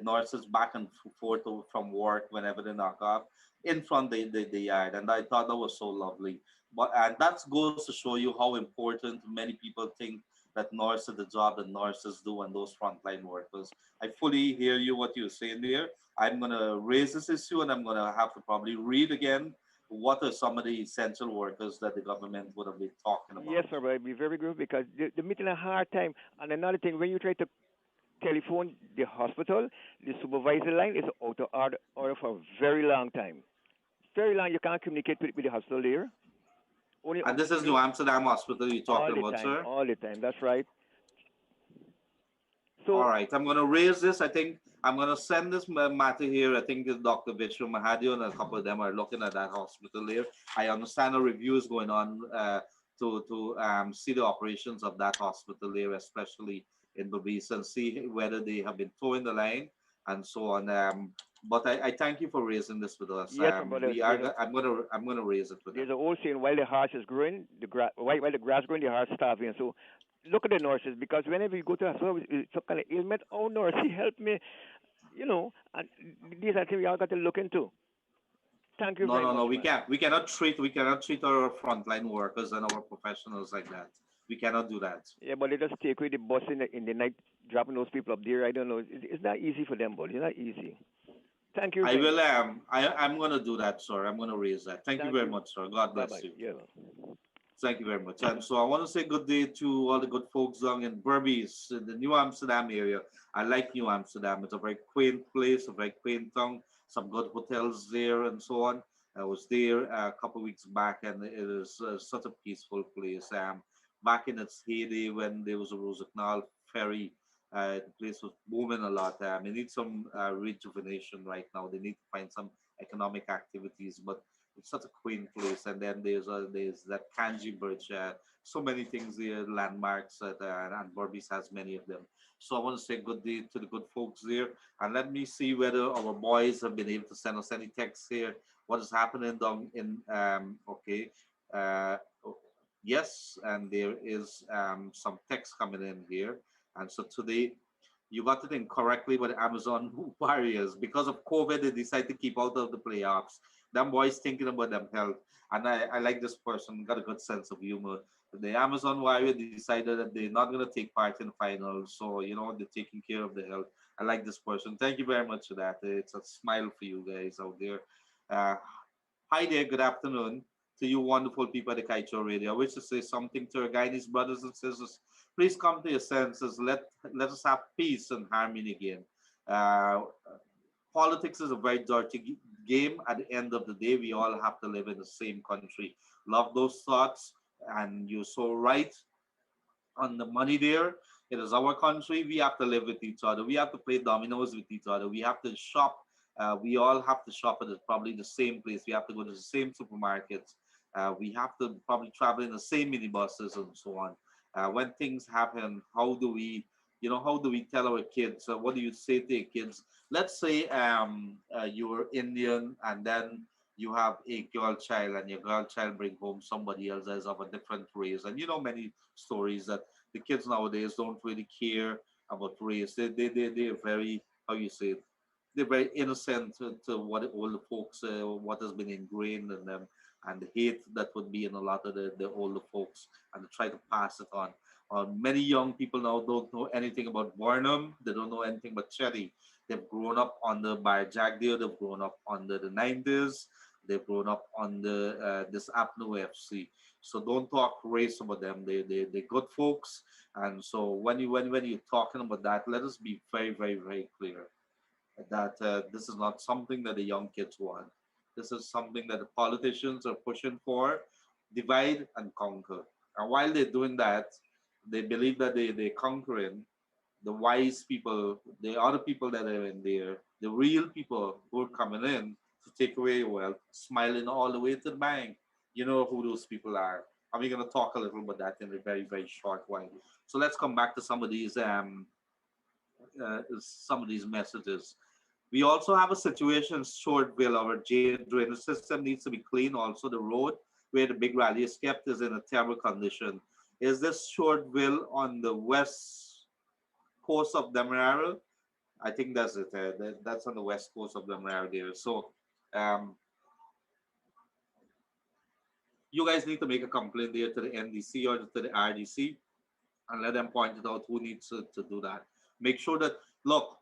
nurses back and forth from work whenever they knock off in front the yard, and I thought that was so lovely. But and that goes to show you how important many people think that nurses the job that nurses do and those frontline workers. I fully hear you what you're saying there. I'm gonna raise this issue and I'm gonna have to probably read again what are some of the essential workers that the government would have been talking Yes, about. sir, but it'd be very good because they're meeting a hard time. And another thing, when you try to telephone the hospital, the supervisor line is out of order for a very long time. Very long, you can't communicate with the hospital there. And this is New Amsterdam Hospital you're talking about, sir. all the time. That's right. All So right, I'm going to raise this. I think I'm going to send this matter here. I think it's Dr. Vishnu Mahadio and a couple of them are looking at that hospital there. I understand a review is going on to see the operations of that hospital there, especially in Babis, and see whether they have been towing the line and so on. But I thank you for raising this with us. yes, sir, but We are. I'm gonna raise it with there's them. a old saying: while the horse is growing, while the grass growing, the horse starving. So look at the nurses because whenever you go to a service, it's some kind of ailment. Oh, nurse, he helped me. And these are things we all got to look into. Thank you No, very no, no. much, We man. can't. We cannot treat our frontline workers and our professionals like that. We cannot do that. Yeah, but they just take away the bus in the night, dropping those people up there. I don't know. It's not easy for them, but it's not easy. Thank you I very will. much. I'm gonna do that, sir. I'm gonna raise that. Thank you Thank very you. much, sir. God Bye bless bye. you. Yeah. Thank you very much. And so I want to say good day to all the good folks down in Berbice, in the New Amsterdam area. I like New Amsterdam. It's a very quaint place, a very quaint town. Some good hotels there and so on. I was there a couple of weeks back, and it is such a peaceful place. Back in its heyday when there was a Rosenthal ferry, the place was booming a lot. They need some rejuvenation right now. They need to find some economic activities, but it's such a quaint place. And then there's that Kanji Bridge. So many things there, landmarks, and Berbice has many of them. So I want to say good day to the good folks there. And let me see whether our boys have been able to send us any texts here. What is happening down in, okay. Uh, yes, and there is some text coming in here. And so today, you got it incorrectly with Amazon Warriors. Because of COVID, they decided to keep out of the playoffs. Them boys thinking about them health. And I like this person, got a good sense of humor. The Amazon Warriors decided that they're not going to take part in the finals. So, they're taking care of the health. I like this person. Thank you very much for that. It's a smile for you guys out there. Uh, Hi there, good afternoon to you wonderful people at the Kaieteur Radio. I wish to say something to our Guyanese brothers and sisters. Please come to your senses. Let us have peace and harmony again. Uh, Politics is a very dirty game. At the end of the day, we all have to live in the same country. Love those thoughts, and you're so right on the money there. It is our country. We have to live with each other. We have to play dominoes with each other. We have to shop. We all have to shop at probably the same place. We have to go to the same supermarkets. We have to probably travel in the same minibuses and so on. When things happen, how do we tell our kids? What do you say to your kids? Let's say you were Indian and then you have a girl child and your girl child bring home somebody else that's of a different race. And many stories that the kids nowadays don't really care about race. They're very, how you say it, they're very innocent to what all the folks, what has been ingrained in them, and the hate that would be in a lot of the older folks, and they try to pass it on. Many young people now don't know anything about Barnum. They don't know anything about Cherry. They've grown up under Bar Jagdeo. They've grown up under the 90s. They've grown up under this Apno FC. So don't talk race about them. They're good folks. And so when you're talking about that, let us be very, very, very clear that this is not something that the young kids want. This is something that the politicians are pushing for, divide and conquer. And while they're doing that, they believe that they're conquering the wise people, the other people that are in there, the real people who are coming in to take away your wealth, smiling all the way to the bank. You know who those people are. And we're going to talk a little about that in a very, very short while. So let's come back to some of these messages. We also have a situation in Shortville. Our drainage system needs to be clean. Also, the road where the big rally is kept is in a terrible condition. Is this Shortville on the west coast of Demerara? I think that's it. That's on the west coast of Demerara there. So um, you guys need to make a complaint there to the NDC or to the RDC and let them point it out who needs to do that. Make sure that, look,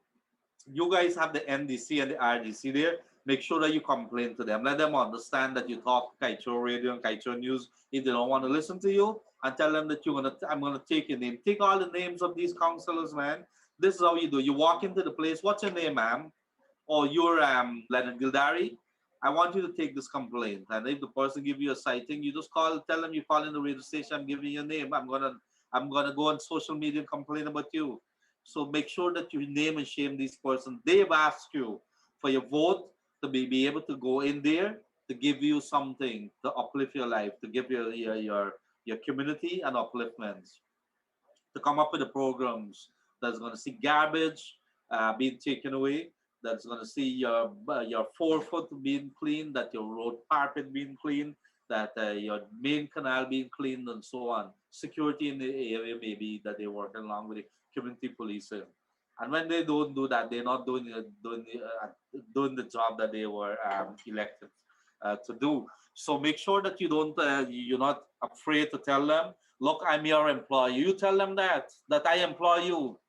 you guys have the NDC and the RDC there. Make sure that you complain to them. Let them understand that you talk Kaieteur Radio and Kaieteur News if they don't want to listen to you, and tell them that I'm gonna take your name. Take all the names of these councillors, man. This is how you do. You walk into the place. What's your name, ma'am? Or you're Leonard Gildarie. I want you to take this complaint. And if the person give you a citing, you just tell them you call in the radio station. I'm giving you your name. I'm gonna go on social media and complain about you. So make sure that you name and shame these persons. They've asked you for your vote to be able to go in there to give you something to uplift your life, to give your community an upliftment, to come up with the programs that's going to see garbage being taken away, that's going to see your forefoot being cleaned, that your road carpet being cleaned, that your main canal being cleaned, and so on. Security in the area, maybe that they're working along with the community policing. And when they don't do that, they're not doing the job that they were elected to do. So make sure that you're not afraid to tell them, look, I'm your employee. You tell them that I employ you.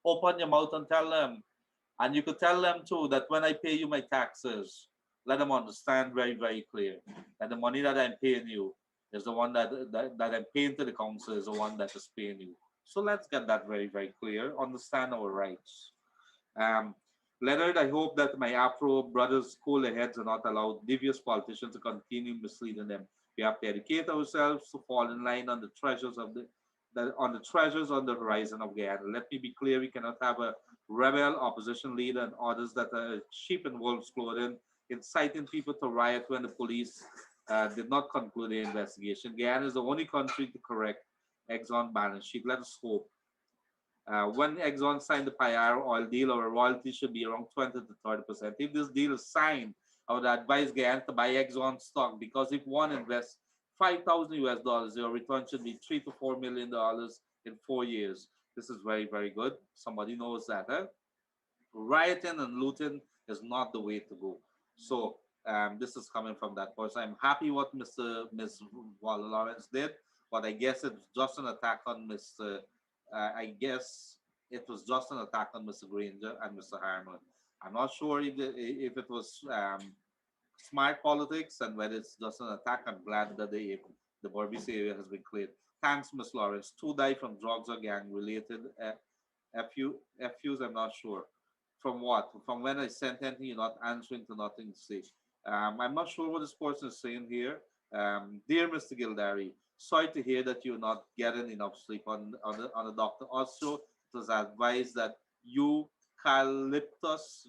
Open your mouth and tell them. And you could tell them too that when I pay you my taxes, let them understand very, very clear that the money that I'm paying you is the one that I'm paying to the council is the one that is paying you. So let's get that very, very clear. Understand our rights. Um, Leonard, I hope that my Afro brothers cool their heads and not allow devious politicians to continue misleading them. We have to educate ourselves to fall in line on the treasures on the horizon of Guyana. Let me be clear: we cannot have a rebel opposition leader and others that are sheep in wolves' clothing, inciting people to riot when the police did not conclude the investigation. Guyana is the only country to correct Exxon balance sheet. Let us hope when Exxon signed the Payaro oil deal, our royalty should be around 20 to 30%. If this deal is signed, I would advise Guyana to buy Exxon stock, because if one invests 5,000 US dollars, your return should be $3 to $4 million in 4 years. This is very, very good. Somebody knows that. Huh? Rioting and looting is not the way to go. So this is coming from that person. I'm happy what Miss Walla Lawrence did, but I guess it's just an attack on Mr. I guess it was just an attack on Mr. Granger and Mr. Harmon. I'm not sure if it was smart politics and whether it's just an attack. I'm glad that the Berbice area has been cleared. Thanks, Miss Lawrence. Two died from drugs or gang related FUs. I'm not sure. From what? From when I sent anything, you're not answering to nothing to say. I'm not sure what this person is saying here. Dear Mr. Gildarie, sorry to hear that you're not getting enough sleep on the doctor. Also, it was advised that eucalyptus,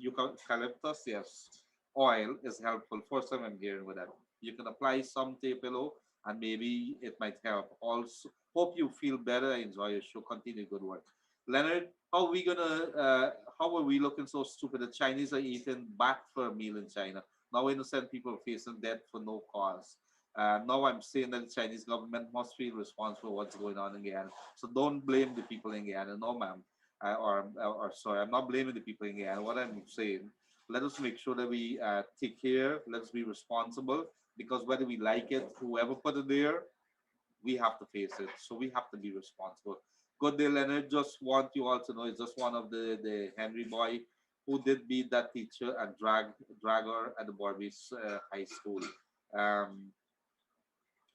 yes, oil is helpful. First time I'm hearing with that. You can apply some tape below and maybe it might help. Also, hope you feel better. Enjoy your show. Continue good work. Leonard, how are we looking so stupid? The Chinese are eating bat for a meal in China. Now innocent people are facing death for no cause. Now I'm saying that the Chinese government must feel responsible for what's going on in Guyana. So don't blame the people in Guyana. No, ma'am. Or sorry, I'm not blaming the people in Guyana. What I'm saying, let us make sure that we take care. Let's be responsible, because whether we like it, whoever put it there, we have to face it. So we have to be responsible. Good day, Leonard. Just want you all to know it's just one of the Henry boy who did beat that teacher and drag her at the Barbies High School. Um,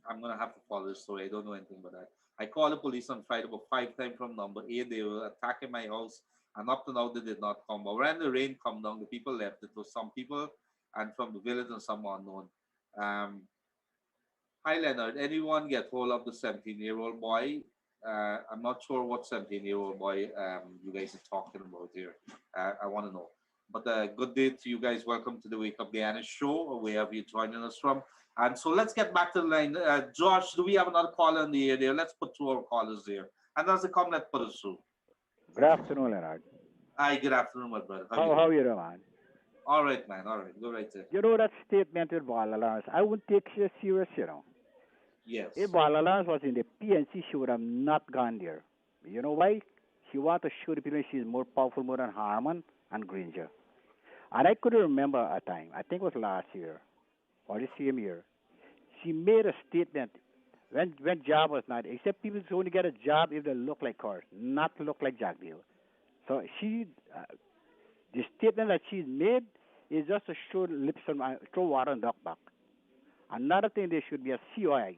I'm gonna have to follow this story. I don't know anything about that. I called the police on Friday about 5 times from number 8. They were attacking my house, and up to now they did not come. But when the rain come down, the people left. It was some people and from the village and some unknown. Um, Hi, Leonard. Anyone get hold of the 17-year-old boy? I'm not sure what 17-year-old boy you guys are talking about here. I want to know. But good day to you guys. Welcome to the Wake Up Guyana show, wherever you're joining us from. And so let's get back to the line. Josh, do we have another caller in the air there? Let's put two our callers there. And as they come, let's put us through. Good afternoon, Leonard. Hi, good afternoon, my brother. How you How doing? you doing, man? All right, man. All right. Go right there. You know that statement with Lawrence. I wouldn't take you serious, you know. If Yes. Valalas was in the PNC, she would have not gone there. You know why? She wanted to show the people she's more powerful more than Harman and Granger. And I couldn't remember a time. I think it was last year or the same year. She made a statement when job was not. Except people only get a job if they look like her, not look like Jack Deal. So the statement that she made is just to show lips and throw water and duck back. Another thing, there should be a COI,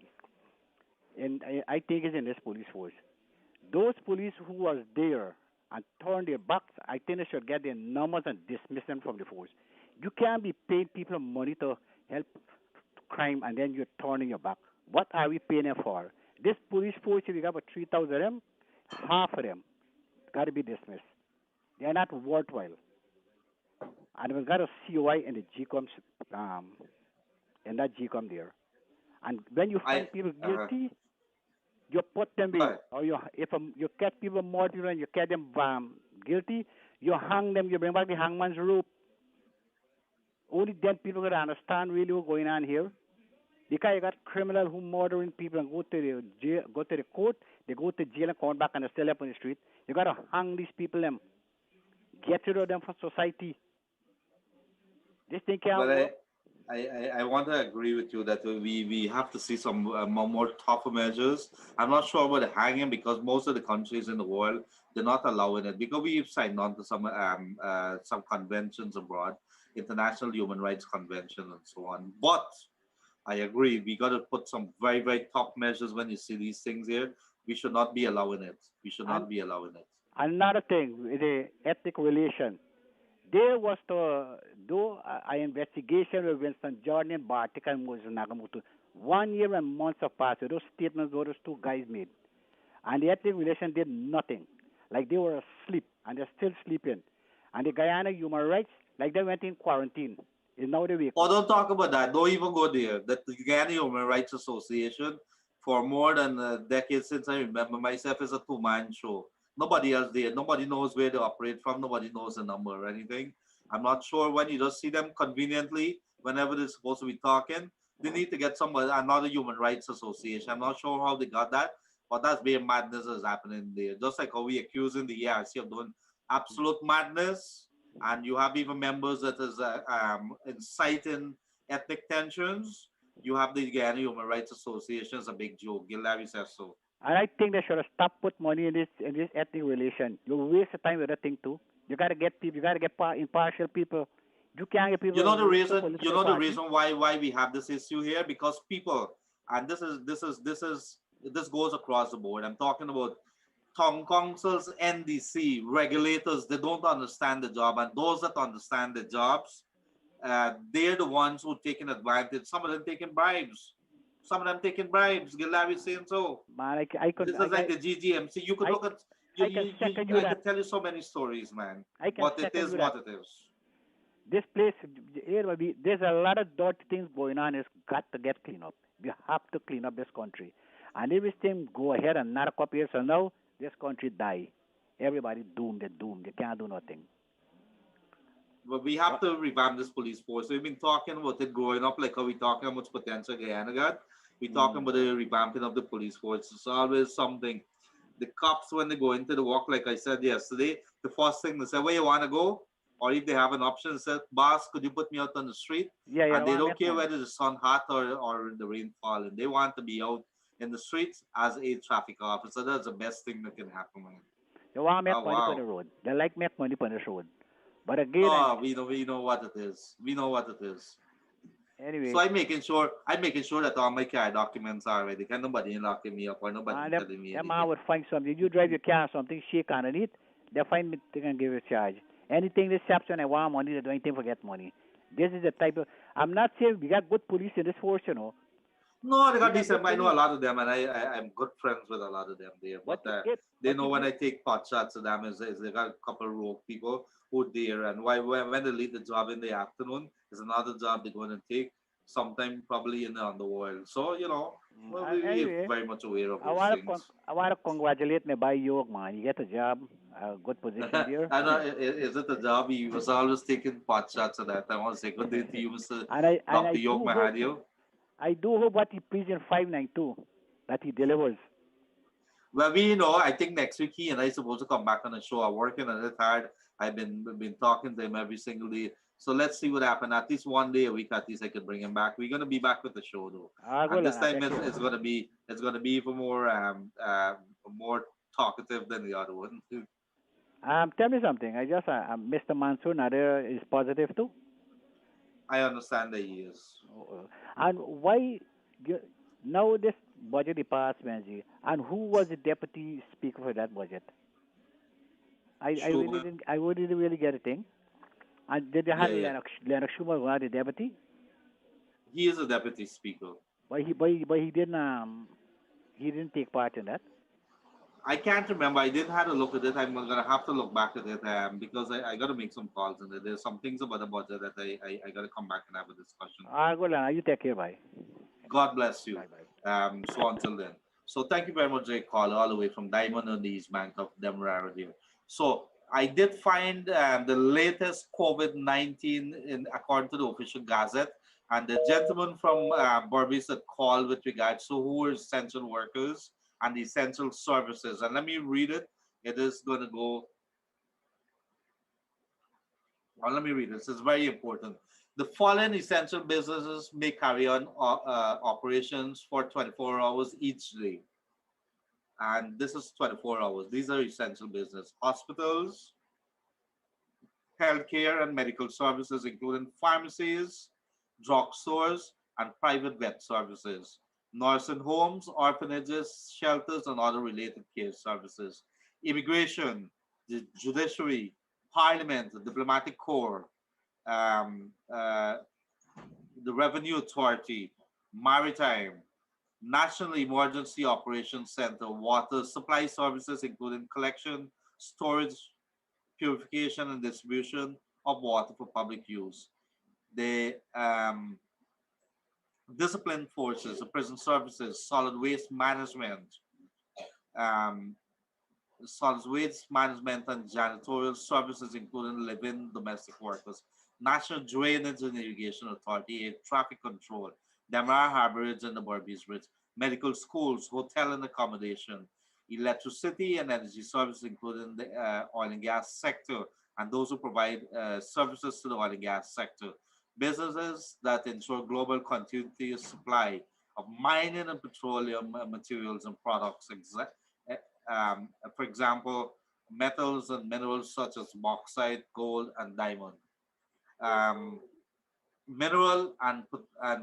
and I think it's in this police force. Those police who was there and turned their backs, I think they should get their numbers and dismiss them from the force. You can't be paying people money to help crime and then you're turning your back. What are we paying them for? This police force, if you got about 3,000 of them, half of them got to be dismissed. They are not worthwhile. And we got a COI in the GCOM, um, in that GCOM there. And when you I find people uh, guilty, you put them Go in, or you catch people more people and you catch them guilty, you hang them, you bring back the hangman's rope. Only then people gonna understand really what's going on here. Because you got criminal who murdering people and go to the jail, go to the court, they go to jail and come back and they still up on the street. You gotta hang these people them, get rid of them for society. This thing can't Well, work. I want to agree with you that we have to see some more tougher measures. I'm not sure about the hanging because most of the countries in the world they're not allowing it because we've signed on to some conventions abroad, international human rights convention and so on. But I agree, we got to put some very tough measures when you see these things here. We should not be allowing it. We should And not be allowing it. another thing, the ethnic relation. There was to do an investigation with Winston Jordan and Bartik and Moses Nagamutu. 1 year and months have passed. Those statements those two guys made. And the ethnic relation did nothing. Like they were asleep and they're still sleeping. And the Guyana human rights, like they went in quarantine. And now they wake Oh, up. don't talk about that. Don't even go there. That the Guyana Human Rights Association, for more than a decade since I remember myself, is a two-man show. Nobody else there. Nobody knows where they operate from. Nobody knows the number or anything. I'm not sure when you just see them conveniently, whenever they're supposed to be talking, they need to get some another human rights association. I'm not sure how they got that, but that's where madness is happening there. Just like how we accusing the ERC of doing absolute madness, and you have even members that is inciting ethnic tensions. You have the Guyana Human Rights Association as a big joke. Gildarie says so. And I think they should have stopped put money in this ethnic relation. You waste the time with that thing too. You gotta get people. You gotta get impartial people. You can't get people You know the with the reason. You political know the party. reason why we have this issue here because people, and this goes across the board. I'm talking about town councils, NDC regulators. They don't understand the job, and those that understand the jobs, they're the ones who taking advantage. Some of them taking bribes. Some of them taking bribes. Gildarie saying so. Man, I could This is like the GGMC. You could I look at I can second you I that. could tell you so many stories, man. I can But it second is you that. what it is. This place, there's a lot of dirty things going on. It's got to get cleaned up. We have to clean up this country. And if this thing go ahead and not a couple years from now, this country die. Everybody doomed. They're doomed. They can't do nothing. But we have What? to revamp this police force. We've been talking about it growing up, like how we talking about potential Guyana got. We talking Mm. about the revamping of the police force. It's always something. The cops, when they go into the work, like I said yesterday, the first thing they say, where you want to go? Or if they have an option, they say, boss, could you put me out on the street? Yeah, yeah, I And they want to don't make care money. whether the sun hot or the rain falling. They want to be out in the streets as a traffic officer. That's the best thing that can happen, man. They want to Oh, make money for the wow. road. They like make money for the road. But again, Oh, we know what it is. We know what it is. So anyway, I'm making sure that all my car documents are ready. Can nobody locking me up or nobody man, telling me them man anything. would find something. You drive your car, something shake underneath, they find me, they can give you a charge. Anything deception, I want money, they do anything for get money. This is the type of, I'm not saying we got good police in this force, you know. No, they We got got decent. good I know a police. lot of them, and I'm good friends with a lot of them there. But But they but know if when you, I take pot shots at them is they got a couple of rogue people who there, and why when they leave the job in the afternoon is another job they're going to take. Sometime probably in the underworld. So well, we are anyway, very much aware of those things. I want to congratulate me by you, man. You get a job, a good position there. I know, is it a job? He was always taking pot shots at that time. I want to say good day to you, Mr. And I Dr. York do hope Mahadio. I do hope what he preached in 592 that he delivers. Well, I think next week he and I supposed to come back on the show. I'm working on it hard. I've been talking to him every single day. So let's see what happens. At least one day a week, at least I can bring him back. We're gonna be back with the show though, Ah, go and this Leonard, time thank it's you. gonna be even more talkative than the other one. Tell me something. I just Mr. Mansoor Nader is positive too. I understand that he is. And why you- now this budget is passed, Benji, and who was the deputy speaker for that budget? I really Schumer, didn't. I didn't really get a thing. And did they yeah, have yeah. Leonard Schumer was the deputy? He is a deputy speaker. He didn't take part in that. I can't remember. I didn't have a look at it. I'm gonna have to look back at it because I got to make some calls and there's some things about the budget that I got to come back and have a discussion. Ah, go Leonard, you take care, bye. God bless you. Bye, bye. So until then. So thank you very much, Jay Caller, all the way from Diamond on the East Bank of Demerara. So I did find the latest COVID-19 according to the official gazette, and the gentleman from Berbice that called with regards to who are essential workers and essential services. And let me read it. It is going to go. Well, let me read it. This is very important. The following essential businesses may carry on operations for 24 hours each day. And this is 24 hours. These are essential business. Hospitals, healthcare and medical services, including pharmacies, drugstores, and private vet services, nursing homes, orphanages, shelters, and other related care services, immigration, the judiciary, parliament, the diplomatic corps, um, uh, the revenue authority, maritime, National Emergency Operations Center, water supply services, including collection, storage, purification, and distribution of water for public use. The discipline forces, the prison services, um, solid waste management and janitorial services, including living domestic workers, National Drainage and Irrigation Authority, Air Traffic Control, Damara Harborage and the Berbice Bridge, medical schools, hotel and accommodation, electricity and energy services, including the oil and gas sector, and those who provide services to the oil and gas sector, businesses that ensure global continuity of supply of mining and petroleum materials and products, for example, metals and minerals such as bauxite, gold, and diamond. Um, Mineral and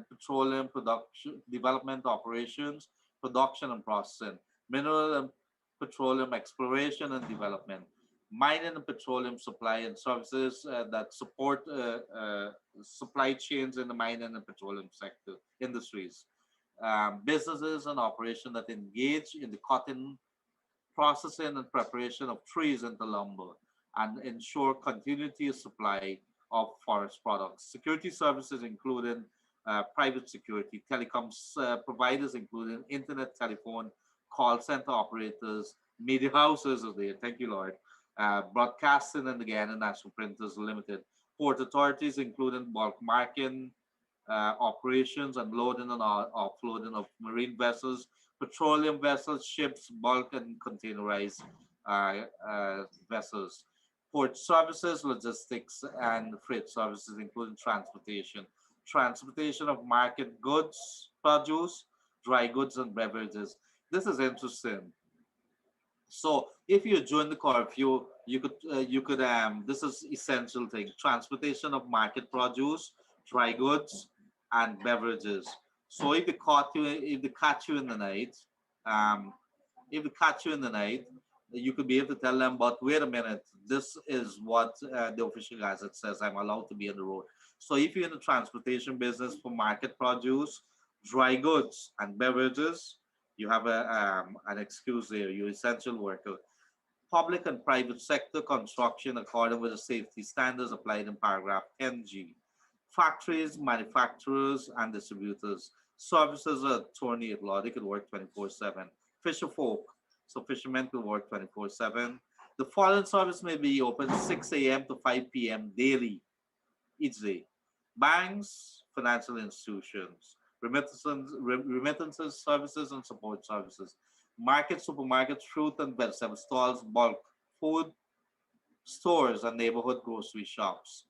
petroleum production, development operations, production and processing, mineral and petroleum exploration and development, mining and petroleum supply and services that support supply chains in the mining and petroleum sector industries, businesses and operations that engage in the cutting, processing and preparation of trees into lumber, and ensure continuity of supply of forest products. Security services including private security, telecoms providers including internet, telephone, call center operators, media houses are there, thank you Lord, broadcasting and the Guyana National Printers Limited, port authorities including bulk marking, operations and loading and offloading of marine vessels, petroleum vessels, ships, bulk and containerized vessels, port services, logistics, and freight services, including transportation of market goods, produce, dry goods, and beverages. This is interesting. So if you join the curfew, this is essential thing: transportation of market produce, dry goods, and beverages. So if they catch you in the night, um, if they catch you in the night, you could be able to tell them, but wait a minute, this is what the official gazette says. I'm allowed to be on the road. So if you're in the transportation business for market produce, dry goods, and beverages, you have an excuse there. You're essential worker. Public and private sector construction according with the safety standards applied in paragraph 10G. Factories, manufacturers, and distributors. Services are attorney at law. They could work 24/7. Fisher folk, so fishermen could work 24/7. The foreign service may be open 6 a.m. to 5 p.m. daily, each day. Banks, financial institutions, remittances services and support services, market, supermarkets, fruit and vegetable stalls, bulk food stores and neighborhood grocery shops,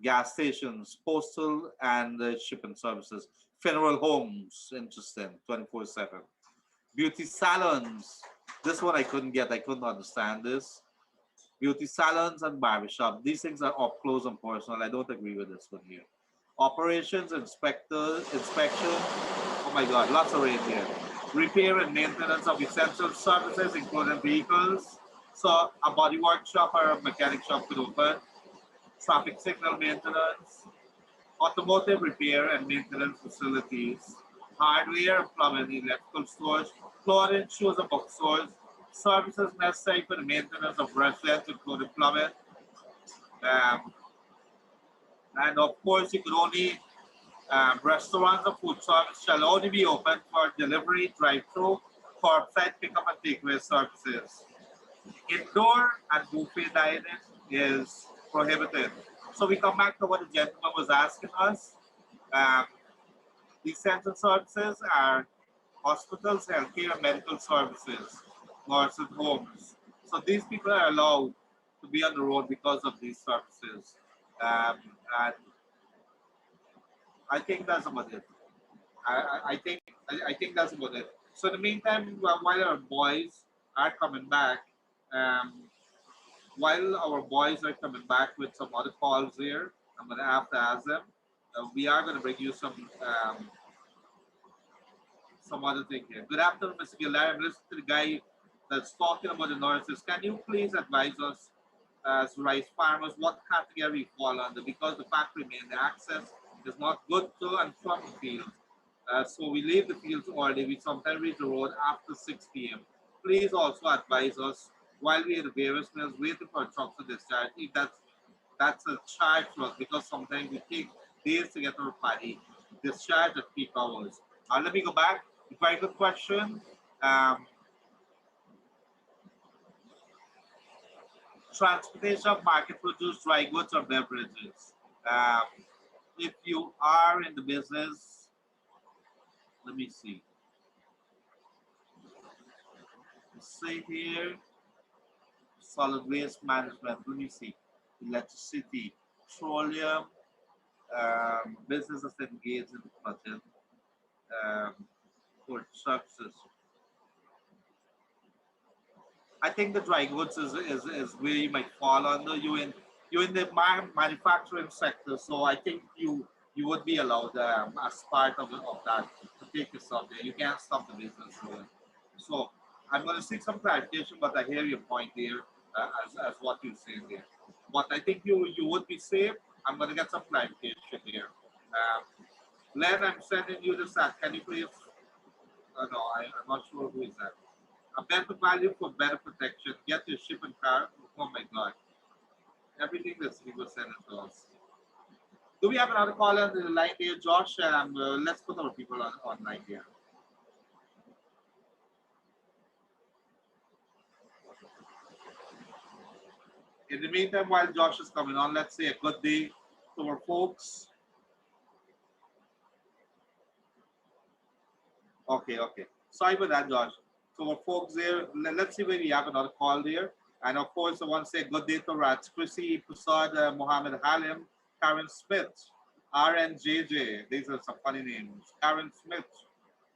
gas stations, postal and shipping services, funeral homes, interesting, 24/7. Beauty salons, this one I couldn't get, I couldn't understand this. Beauty salons and barbershop, these things are up close and personal. I don't agree with this one here. Operations, inspection, oh my god, lots of rain here. Repair and maintenance of essential services, including vehicles. So a body workshop or a mechanic shop could open. Traffic signal maintenance, automotive repair and maintenance facilities, hardware, plumbing, electrical stores, clothing, shoes and bookstores, services necessary for the maintenance of residents, including plumbing. Um, and of course, you could only restaurants and food service shall only be open for delivery, drive-through, curbside pickup and takeaway services. Indoor and buffet dining is prohibited. So we come back to what the gentleman was asking us. Um, the essential services are hospitals, healthcare, and medical services, nursing homes. So these people are allowed to be on the road because of these services. And I think that's about it. I think that's about it. So in the meantime, while our boys are coming back, um, while our boys are coming back with some other calls here, I'm gonna have to ask them. We are gonna bring you some other thing here. Good afternoon, Mr. Gildarie. I'm listening to the guy that's talking about the nurses. Can you please advise us as rice farmers what category we fall under? Because the fact remains the access is not good to and from the field. So we leave the fields early. We sometimes reach the road after 6 p.m. Please also advise us while we are at the various mills waiting for trucks to discharge. If that's a charge for us because sometimes we take days to get our paddy discharged at peak hours. Let me go back. Very good question. Um, Transportation of market produced dry goods or beverages. Um, if you are in the business, let me see. Let's see here. Solid waste management. Let me see. Electricity, petroleum, businesses engaged in the project, for services. I think the dry goods is where you might fall under. You in the manufacturing sector, so I think you would be allowed as part of that to take yourself there. You can't stop the business. So I'm going to seek some clarification, but I hear your point here as what you're saying there. But I think you would be safe. I'm going to get some clarification here. Um, Len, I'm sending you this. Can you please? No, I'm not sure who is that. A better value for better protection. Get your shipping car. Oh my God. Everything that's people sending to us. Do we have another caller on the line here, Josh? Let's put our people online here. In the meantime, while Josh is coming on, let's say a good day to our folks. Okay. Sorry about that, Josh. So our folks there, let's see where we have another call there. And of course, I want to say good day to Rats, Chrissy, Prasad, Mohammed Halim, Karen Smith, RNJJ. These are some funny names. Karen Smith,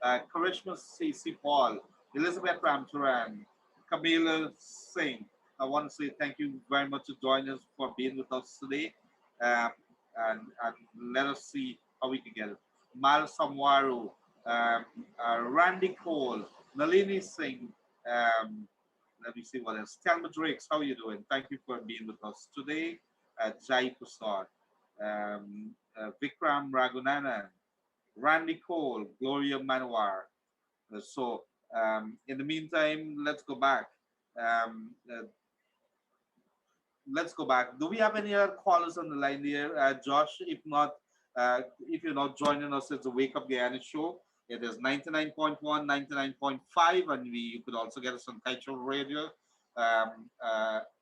Karishma C.C. Paul, Elizabeth Ramcharan, Camila Singh. I want to say thank you very much for joining us for being with us today. Um, and let us see how we can get it. Mal Samwaru, Randy Cole, Nalini Singh, let me see what else. Telma Drakes, how are you doing? Thank you for being with us today. Jai Prasad, Vikram Raghunanan, Randy Cole, Gloria Manwar. In the meantime, let's go back. Um, uh, let's go back. Do we have any other callers on the line here, Josh? If you're not joining us, it's the Wake Up Guyana show. It is 99.1, 99.5, and you could also get us on Kaieteur Radio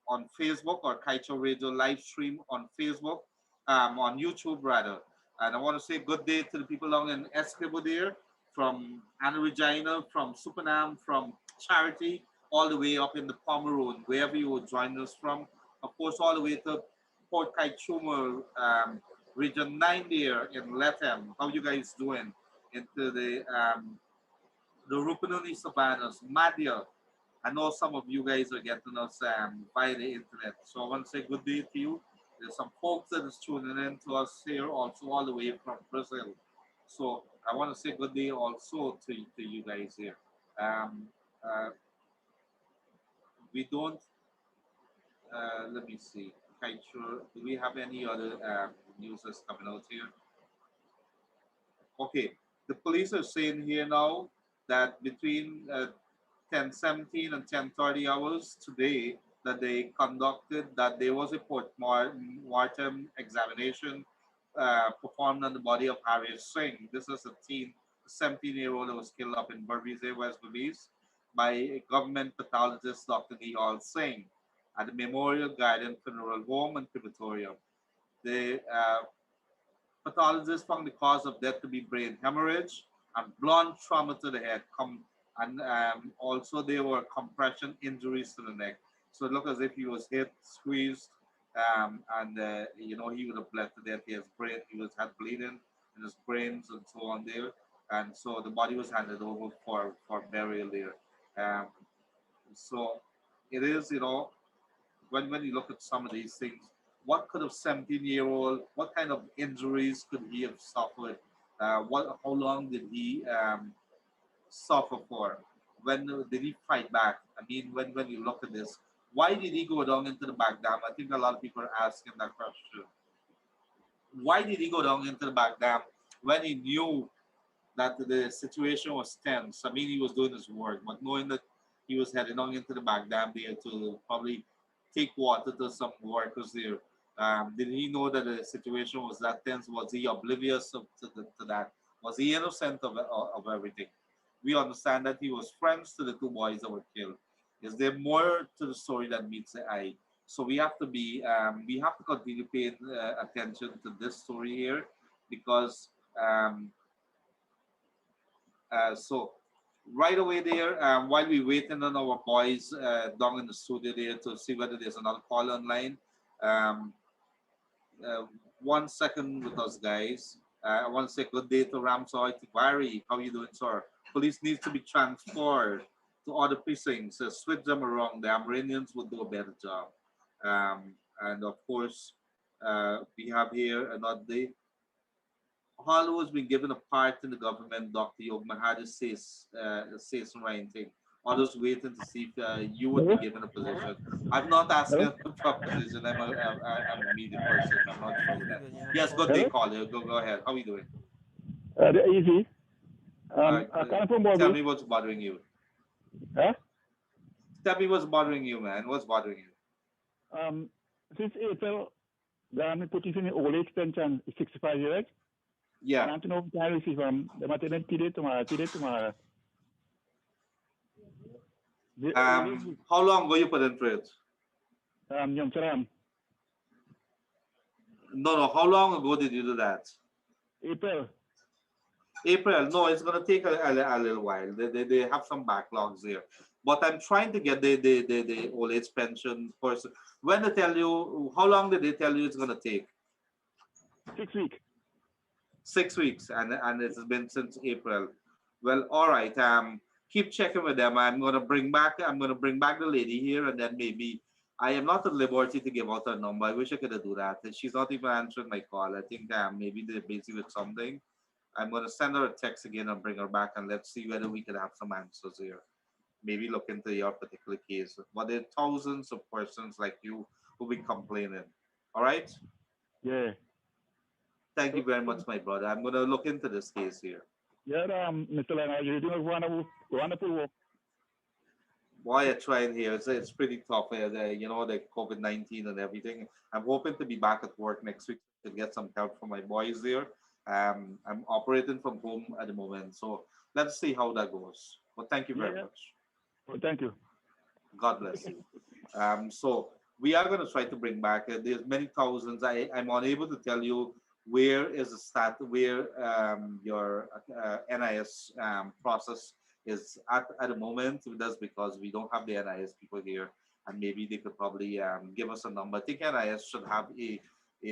on Facebook or Kaieteur Radio live stream on Facebook, on YouTube rather. And I want to say good day to the people along in Escribo there, from Anna Regina, from Supernam, from Charity, all the way up in the Pomeroon, wherever you will join us from. Of course, all the way to Port Kaieteur, Region 9 there in Lethem. How you guys doing? Into the Rupununi Savannas, Madhya. I know some of you guys are getting us via the internet. So I want to say good day to you. There's some folks that is tuning in to us here also all the way from Brazil. So I want to say good day also to you guys here. Um, uh, we don't, let me see. Quite sure. Do we have any other news that's coming out here? Okay. The police are saying here now that between 10:17 and 10:30 hours today that they conducted, that there was a mortem examination performed on the body of Harriet Singh. This is a 17-year-old that was killed up in Berbice, West Berbice, by a government pathologist, Dr. Nihal Singh, at the Memorial Garden Funeral Home in crematorium. The pathologist found the cause of death to be brain hemorrhage and blunt trauma to the head, and also there were compression injuries to the neck. So it looked as if he was hit, squeezed, and he would have bled to death. He had bleeding in his brains and so on there, and so the body was handed over for burial there. Um, so it is, when you look at some of these things, what could a 17-year-old, what kind of injuries could he have suffered? How long did he suffer for? When did he fight back? I mean, when you look at this, why did he go down into the back dam? I think a lot of people are asking that question. Why did he go down into the back dam when he knew that the situation was tense? I mean, he was doing his work, but knowing that he was heading on into the back dam there to probably take water to some workers there. Did he know that the situation was that tense? Was he oblivious to that? Was he innocent of everything? We understand that he was friends to the two boys that were killed. Is there more to the story that meets the eye? So we have to we have to continue paying attention to this story here, because so right away there, while we waiting on our boys down in the studio there to see whether there's another call online. Um, 1 second with us, guys. I want to say good day to Ramsoy Tigwari. How you doing, sir? Police needs to be transferred to other precincts. Switch them around. The Amerindians would do a better job. And of course, we have here another day. Hollow has been given a part in the government, Dr. Yog Mahadi says writing. Others waiting to see if you would be given a position. I'm not asking Hello? for a position. I'm a media person. I'm not sure that. Yes, good day, Hello? caller. Go ahead. How are you doing? Easy. Uh, I come from Tell Bobby. me what's bothering you. Huh? Tell me what's bothering you, man. What's bothering you? Since April, the army putting in the old age pension is 65 years. And Yeah. I'm to know if I receive from the material today, tomorrow. The old age, How long ago you put in for it? young Saram, No. How long ago did you do that? April. April. No, it's gonna take a little while. They have some backlogs there. But I'm trying to get the old age pension person. When they tell you, how long did they tell you it's gonna take? 6 weeks. 6 weeks, and it's been since April. Well, all right. Keep checking with them. I'm gonna bring back the lady here, and then maybe I am not at liberty to give out her number. I wish I could do that. She's not even answering my call. I think maybe they're busy with something. I'm gonna send her a text again and bring her back, and let's see whether we can have some answers here. Maybe look into your particular case. But there are thousands of persons like you who be complaining. All right. Yeah. Thank you very much, my brother. I'm gonna look into this case here. Yeah, Mr. Leonard, you're doing wonderful work. Boy, I tried here. It's pretty tough. The COVID-19 and everything. I'm hoping to be back at work next week to get some help from my boys there. I'm operating from home at the moment, so let's see how that goes. But thank you very Yeah. much. Well, thank you. God bless you. So we are going to try to bring back. There's many thousands. I'm unable to tell you where is the where your NIS process is at the moment. That's because we don't have the NIS people here, and maybe they could probably give us a number. I think NIS should have a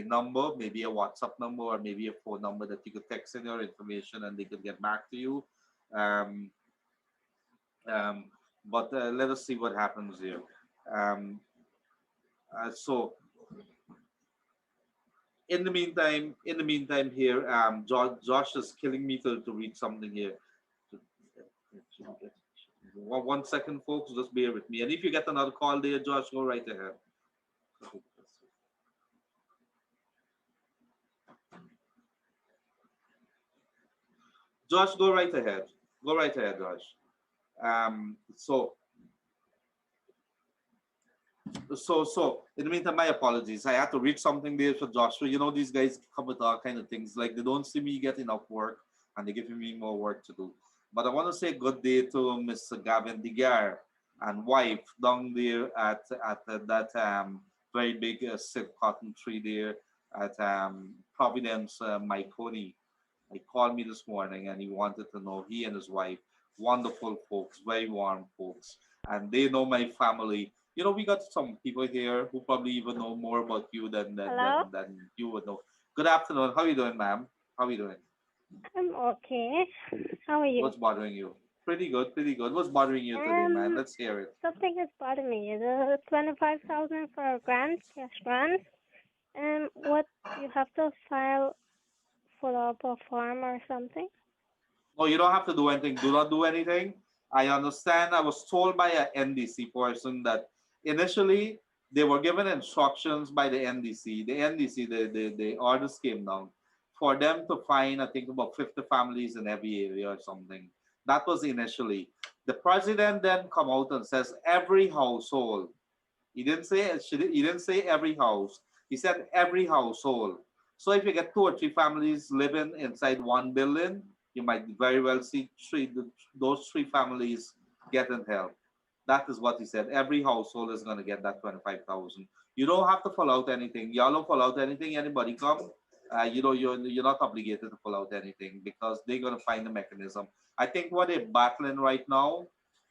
number, maybe a WhatsApp number or maybe a phone number that you could text in your information and they could get back to you. Um, but let us see what happens here. Um, so in the meantime here, Josh is killing me to read something here. One second, folks, just bear with me. And if you get another call there, Josh, go right ahead. Josh, go right ahead. Go right ahead, Josh. So in the meantime, my apologies. I had to read something there for Joshua. You know, these guys come with all kind of things. Like they don't see me get enough work, and they're giving me more work to do. But I want to say good day to Mr. Gavin Digar and wife down there at that very big silk cotton tree there at Providence, Myconi. He called me this morning and he wanted to know he and his wife, wonderful folks, very warm folks, and they know my family. You know, we got some people here who probably even know more about you Hello? than you would know. Good afternoon. How are you doing, ma'am? How are you doing? I'm okay. How are you? What's bothering you? Pretty good, pretty good. What's bothering you today, man? Um, Let's hear it. Something is bothering me. The 25,000 for a grant, cash grant. What you have to file for a form or something? No, you don't have to do anything. Do not do anything. I understand. I was told by an NDC person that initially they were given instructions by the NDC. The NDC, the orders came down for them to find, I think, about 50 families in every area or something. That was initially. The president then come out and says every household. He didn't say every house. He said every household. So if you get two or three families living inside one building, you might very well see those three families getting help. That is what he said. Every household is going to get that 25,000. You don't have to fill out anything. Y'all don't fill out anything. Anybody come, you're not obligated to fill out anything because they're going to find a mechanism. I think what they're battling right now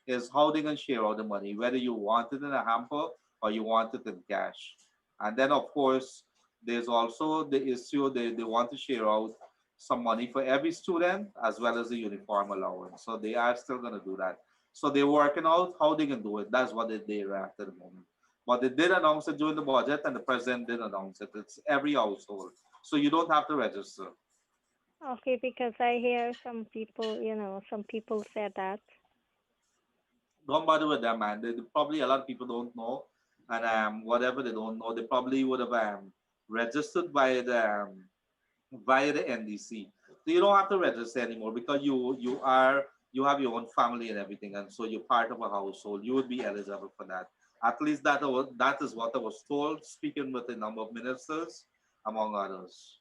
is how they're going to share all the money, whether you want it in a hamper or you want it in cash. And then, of course, there's also the issue they want to share out some money for every student as well as the uniform allowance. So they are still going to do that. So they're working out how they can do it. That's what they're at the moment. But they did announce it during the budget, and the president did announce it. It's every household. So you don't have to register. Okay, because I hear some people say that. Don't bother with them, man. Probably a lot of people don't know, and whatever they don't know, they probably would have registered via the NDC. So you don't have to register anymore because you have your own family and everything, and so you're part of a household. You would be eligible for that. At least that is what I was told. Speaking with a number of ministers, among others.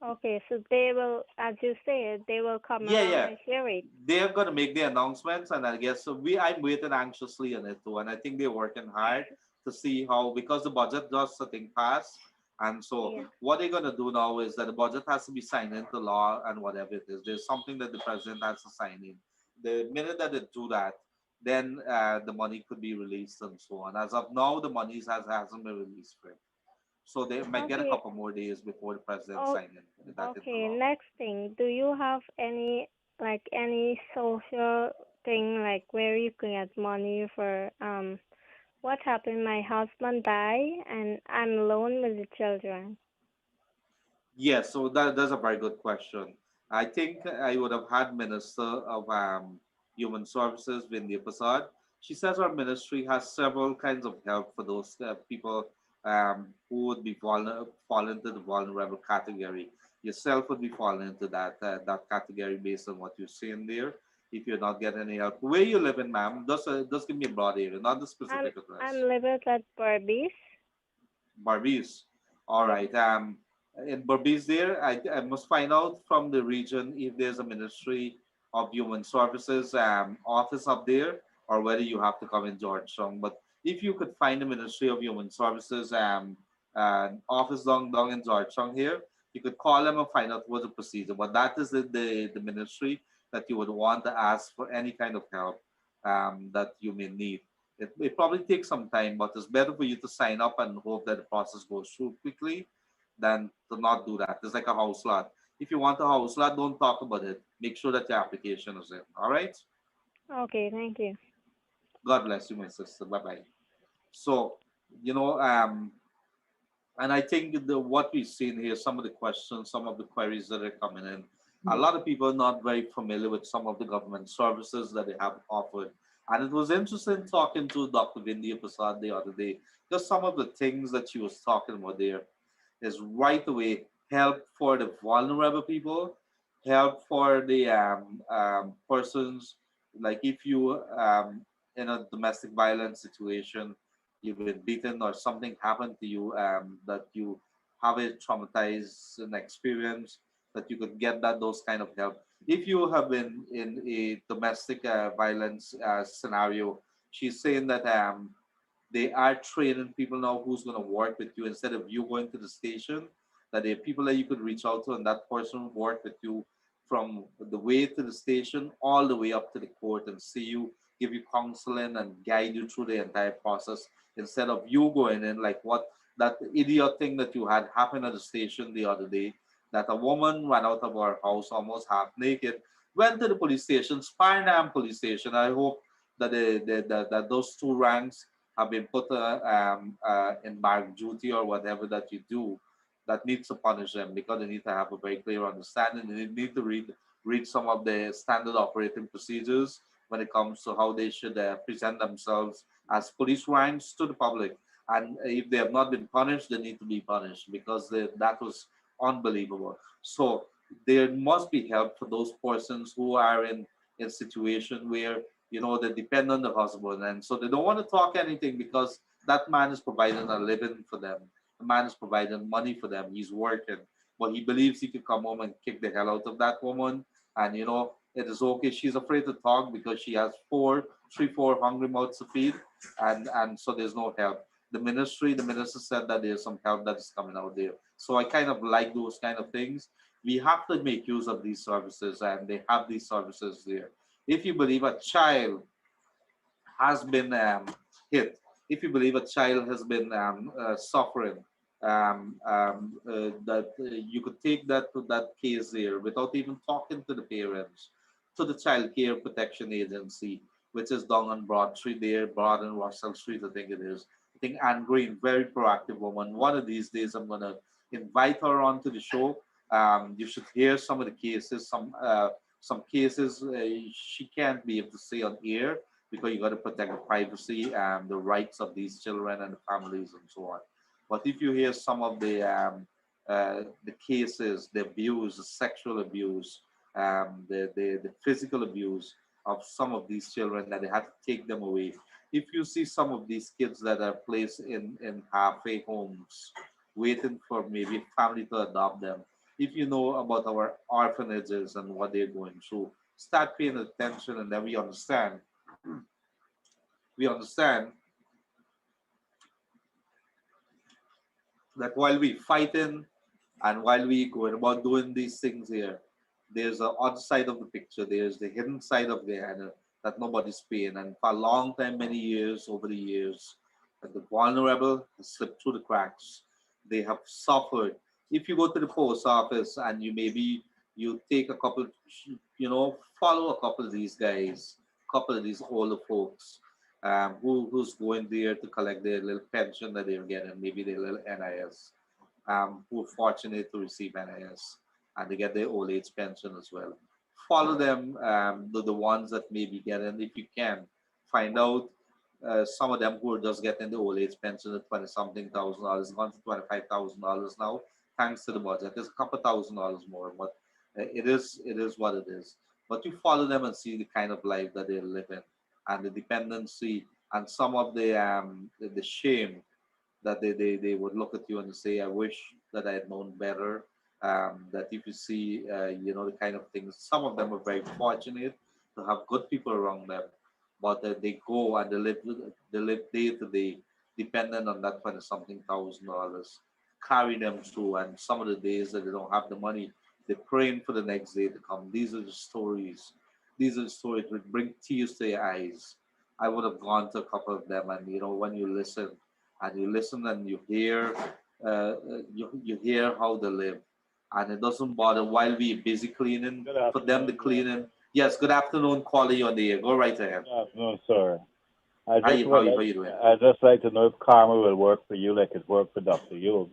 Okay, so they will, as you said, they will come Yeah, around yeah. and share it. They're gonna make the announcements, and I guess so. I'm waiting anxiously on it too, and I think they're working hard to see how because the budget just I think passed, and so Yeah. what they're gonna do now is that the budget has to be signed into law and whatever it is. There's something that the president has to sign in. The minute that they do that, then the money could be released and so on. As of now, the money hasn't been released for it. So they might get a Okay. couple more days before the president Oh, signs that into okay. law. Next thing, do you have any social thing like where you can get money for what happened? My husband died and I'm alone with the children. Yes, so that's a very good question. I think I would have had Minister of Human Services, Vindy Prasad. She says our ministry has several kinds of help for those people who would be fall into the vulnerable category. Yourself would be falling into that category based on what you're saying there. If you're not getting any help, where you living, ma'am? Just give me a broad area, not the I'm specific address. I'm living at Barbies. Barbies. All Yeah. right. In Barbies, there, I must find out from the region if there's a Ministry of Human Services office up there, or whether you have to come in Georgetown. But if you could find the Ministry of Human Services office down in Georgetown here, You could call them and find out what's the procedure. But that is the ministry that you would want to ask for any kind of help that you may need. It probably takes some time, but it's better for you to sign up and hope that the process goes through quickly than to not do that. It's like a house lot. If you want a house lot, don't talk about it. Make sure that your application is in. All right? Okay, thank you. God bless you, my sister. Bye bye. So, you know, and I think what we've seen here, some of the questions, some of the queries that are coming in, a lot of people are not very familiar with some of the government services that they have offered. And it was interesting talking to Dr. Vindhya Prasad the other day. Just some of the things that she was talking about there is right away help for the vulnerable people, help for the persons, like if you in a domestic violence situation, you've been beaten or something happened to you that you have a traumatized an experience, that you could get that those kind of help. If you have been in a domestic violence scenario, she's saying that they are training people now who's going to work with you instead of you going to the station. That there are people that you could reach out to, and that person will work with you from the way to the station all the way up to the court and see you, give you counseling, and guide you through the entire process instead of you going in like what that idiot thing that you had happen at the station the other day. That a woman ran out of our house almost half naked, went to the police station, Sparnham police station. I hope that that those two ranks have been put in mark duty or whatever that you do that needs to punish them, because they need to have a very clear understanding. They need to read some of the standard operating procedures when it comes to how they should present themselves as police ranks to the public. And if they have not been punished, they need to be punished, because that was unbelievable. So there must be help for those persons who are in a situation where they depend on the husband, and so they don't want to talk anything because that man is providing a living for them. The man is providing money for them. He's working, but he believes he could come home and kick the hell out of that woman. And it is okay. She's afraid to talk because she has four hungry mouths to feed, and so there's no help. The minister said that there's some help that is coming out there. So I kind of like those kind of things. We have to make use of these services, and they have these services there. If you believe a child has been hit, if you believe a child has been suffering, that you could take that to that case there without even talking to the parents, to the Child Care Protection Agency, which is down on Broad Street there, Broad and Russell Street, I think it is. I think Anne Green, very proactive woman. One of these days, I'm gonna invite her onto the show. You should hear some of the cases. Some cases she can't be able to say on air because you got to protect the privacy and the rights of these children and the families and so on. But if you hear some of the cases, the abuse, the sexual abuse, the physical abuse of some of these children that they had to take them away. If you see some of these kids that are placed in halfway homes, waiting for maybe a family to adopt them, if you know about our orphanages and what they're going through, start paying attention, and then we understand that while we fighting and while we going about doing these things here, there's a other side of the picture. There's the hidden side of Guyana that nobody's paying. And for a long time, many years, over the years, that the vulnerable has slipped through the cracks. They have suffered. If you go to the post office and you take a couple, follow a couple of these guys, a couple of these older folks, who's going there to collect their little pension that they're getting, maybe their little NIS, who are fortunate to receive NIS, and they get their old age pension as well. Follow them, the ones that may be getting, if you can, find out some of them who are just getting the old age pension at 20 something thousand dollars, gone to $25,000 now, thanks to the budget. There's a couple $1,000 more, but it is what it is. But you follow them and see the kind of life that they're living, and the dependency, and some of the shame that they would look at you and say, I wish that I had known better. That if you see, the kind of things, some of them are very fortunate to have good people around them, but they go and they live day to day dependent on that 20 something $1,000. carry them through. And some of the days that they don't have the money, they're praying for the next day to come. These are the stories. These are the stories which bring tears to your eyes. I would have gone to a couple of them, and when you listen and you hear, you hear how they live, and it doesn't bother while we busy cleaning Good for them to afternoon. cleaning. Yes, good afternoon, caller on the air. Go right ahead. Good afternoon, sir. I How just you how would you how like, you doing? I just like to know if karma will work for you like it worked for Dr. Yul,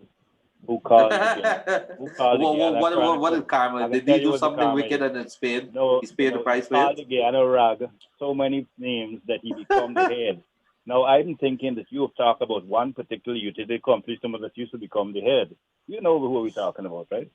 who called again, who called what, again. what, I what, what what is chronicled. karma? I can Did tell he you do what the something karma wicked is. and it's paid? No, He's paid the he price for called it? again a rag so many names that he become the head. Now I'm thinking that you have talked about one particular utility company, someone that used to become the head. You know who we're talking about, right?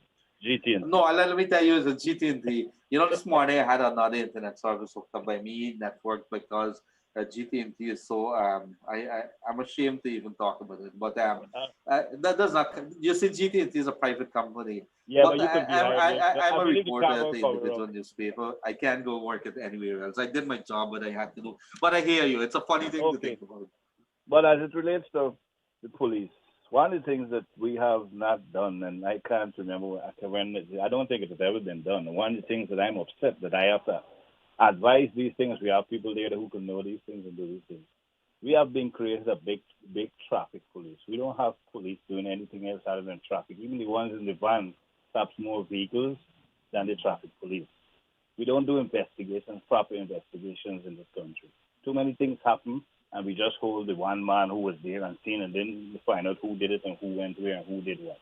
No, GT&T. let me tell you, it's a GT&T. This morning I had another internet service hooked up by me network because GT&T is so I'm ashamed to even talk about it. But that does not. You see, GT&T is a private company, Yeah, but but you could be hired. I'm I a believe the reporter karma at will the cover individual up. newspaper. I can't go work it anywhere else. I did my job, but I had to do. But I hear you. It's a funny thing to Okay. think about. But as it relates to the police, one of the things that we have not done, and I can't remember I don't think it has ever been done. One of the things that I'm upset that I have to advise these things, we have people there who can know these things and do these things. We have been created a big traffic police. We don't have police doing anything else other than traffic. Even the ones in the van stops more vehicles than the traffic police. We don't do investigations, proper investigations in this country. Too many things happen, and we just hold the one man who was there and seen, and then find out who did it and who went where and who did what.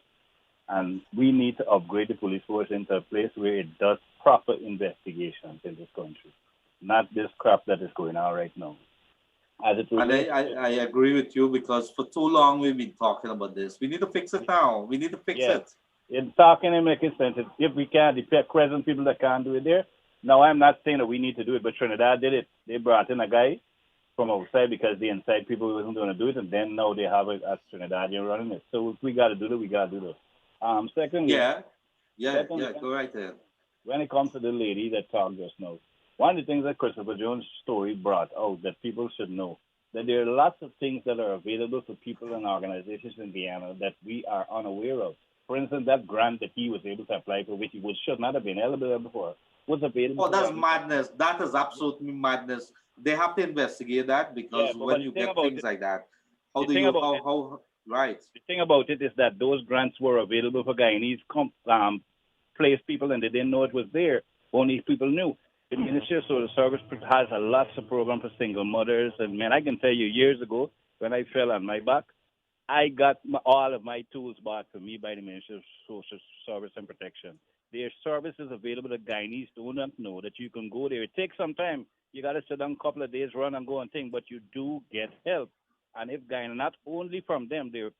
And we need to upgrade the police force into a place where it does proper investigations in this country, not this crap that is going on right now. As it And relates to, I agree with you because for too long we've been talking about this. We need to fix it now. We need to fix yes, it. in talking and making sense, if we can, the present people that can't do it there. Now, I'm not saying that we need to do it, but Trinidad did it. They brought in a guy from outside because the inside people wasn't going to do it, and then now they have it as Trinidadian running it. So if we got to do it, we got to do it. Secondly, Yeah, yeah. secondly, Go right ahead. when it comes to the lady that talked just now, one of the things that Christopher Jones' story brought out that people should know that there are lots of things that are available for people and organizations in Guyana that we are unaware of. For instance, that grant that he was able to apply for, which he should not have been eligible before, was available Oh, for that's Guyanese. madness. That is absolutely madness. They have to investigate that Yeah, because but when you get things like that, how the do thing you about it, how right? the thing about it is that those grants were available for Guyanese place people, and they didn't know it was there. Only people knew. The Ministry of Social Service has a lots of program for single mothers, and man, I can tell you, years ago when I fell on my back, I got all of my tools bought for me by the Ministry of Social Service and Protection. There are services available that Guyanese do not know that you can go there. It takes some time. You got to sit down a couple of days, run and go and think, but you do get help. And if Guyana, not only from them, they're,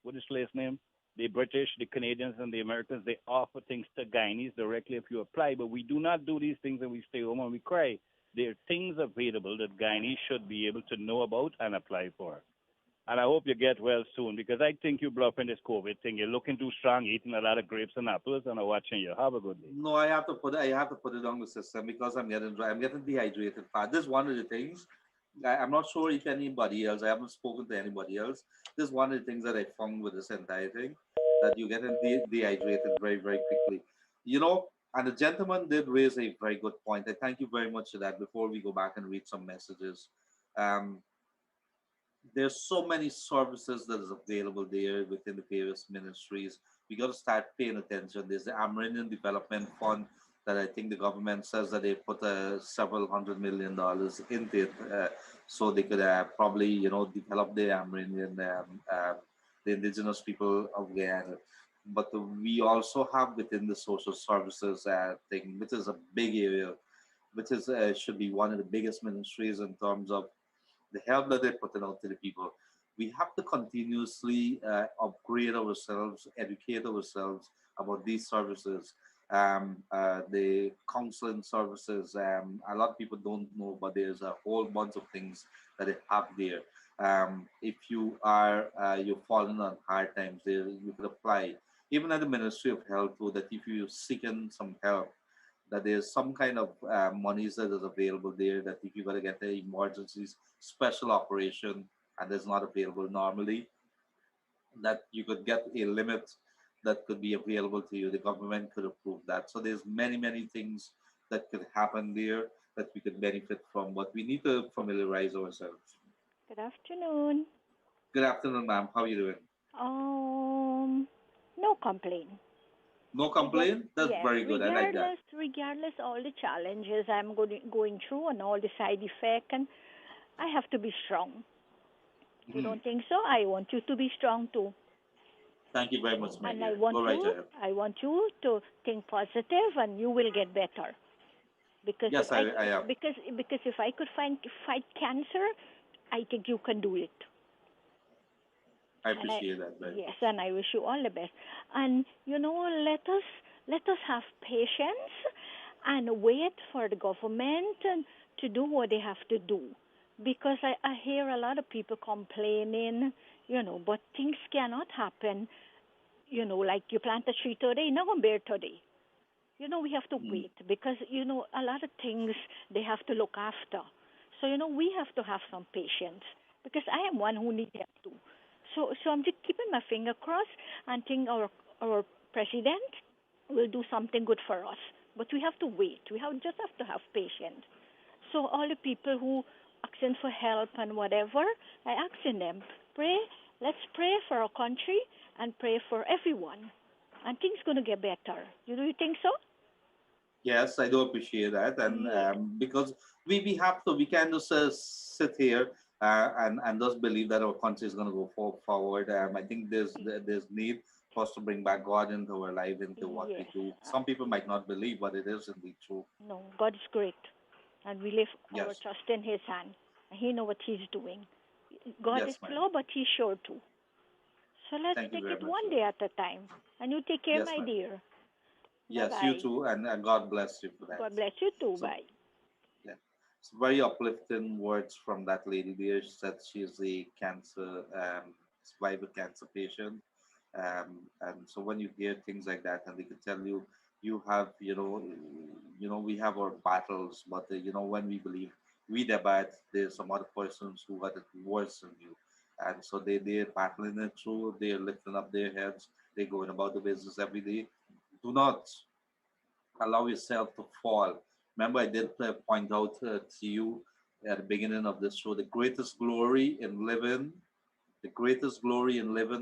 what is the last name? The British, the Canadians, and the Americans, they offer things to Guyanese directly if you apply. But we do not do these things and we stay home and we cry. There are things available that Guyanese should be able to know about and apply for. And I hope you get well soon because I think you're bluffing this COVID thing. You're looking too strong, eating a lot of grapes and apples, and I'm watching you. Have a good day. No, I have to put it on the system because I'm getting dry. I'm getting dehydrated. This is one of the things. I'm not sure if anybody else. I haven't spoken to anybody else. This is one of the things that I found with this entire thing that you get dehydrated very very quickly. And the gentleman did raise a very good point. I thank you very much for that. Before we go back and read some messages, um, there's so many services that is available there within the various ministries. We got to start paying attention. There's the Amerindian Development Fund that I think the government says that they put several $100 million into it, so they could probably develop the Amerindian, the indigenous people of Guyana. But we also have within the social services thing, which is a big area, which is should be one of the biggest ministries in terms of the help that they're putting out to the people. We have to continuously upgrade ourselves, educate ourselves about these services. The counseling services. A lot of people don't know, but there's a whole bunch of things that they have there. If you are you're falling on hard times, there you could apply. Even at the Ministry of Health, too, that if you're seeking some help, that there's some kind of monies that is available there that if you got to get the emergencies special operation and it's not available normally, that you could get a limit that could be available to you. The government could approve that. So there's many things that could happen there that we could benefit from, but we need to familiarize ourselves. Good afternoon. Good afternoon, ma'am. How are you doing? Um, no complaint. No Regard, complaint? That's yes, very good. I like that. regardless all the challenges I'm going through and all the side effect, and I have to be strong. You Mhm. don't think so? I want you to be strong too, Thank you very much, my and I dear. want Go right you, ahead. I want you to think positive, and you will get better. Because if Yes, I I am. because if I could fight cancer, I think you can do it. I And I appreciate that very yes, much. and I wish you all the best. And let us have patience and wait for the government and to do what they have to do. Because I hear a lot of people complaining, but things cannot happen, like you plant a tree today, not gonna bear today. We have to Mhm. wait because, a lot of things they have to look after. So, we have to have some patience because I am one who needs help too. So I'm just keeping my finger crossed and think our president will do something good for us. But we have to wait. Just have to have patience. So all the people who asking for help and whatever, I asking them, pray, let's pray for our country and pray for everyone. And things gonna get better. Do you think so? Yes, I do appreciate that, and Yes. because we have to, we can't just sit here and just believe that our country is going to go forward. I think there's need for us to bring back God into our life, into what we Yes. do. Some people might not believe, but it is indeed true. No, God is great. And we live our Yes, trust in His hand. He knows what He's doing. God is yes, ma'am. slow, but He's sure too. So let's Thank you take very it much, one sir. day at a time. And you take care, Yes, my ma'am. dear. Bye Yes, you bye. too, and God bless you for that. God bless you too. So Bye. yeah, it's very uplifting words from that lady there. She said she's a cancer, survivor cancer patient. And so when you hear things like that, and they can tell you, you have, we have our battles, but when we believe we the bad, there's some other persons who got it worse than you, and so they're battling it through. They're lifting up their heads. They're going about the business every day. Do not allow yourself to fall. Remember, I did point out to you at the beginning of this show, the greatest glory in living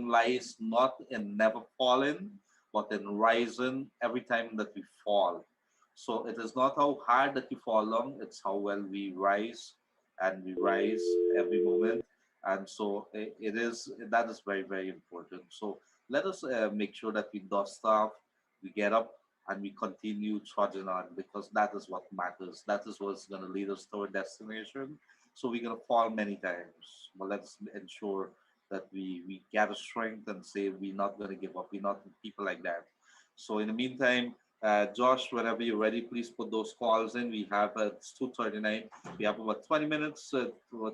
lies not in never falling, but in rising every time that we fall. So it is not how hard that you fall down, it's how well we rise, and we rise every moment. And so it is, that is very important. So let us make sure that we dust off, we get up, and we continue trudging on, because that is what matters. That is what's going to lead us to our destination. So we're going to fall many times, but let's ensure that we gather strength and say we're not going to give up. We're not people like that. So in the meantime, Josh, whenever you're ready, please put those calls in. We have it's 2:39. We have about 20 minutes, about You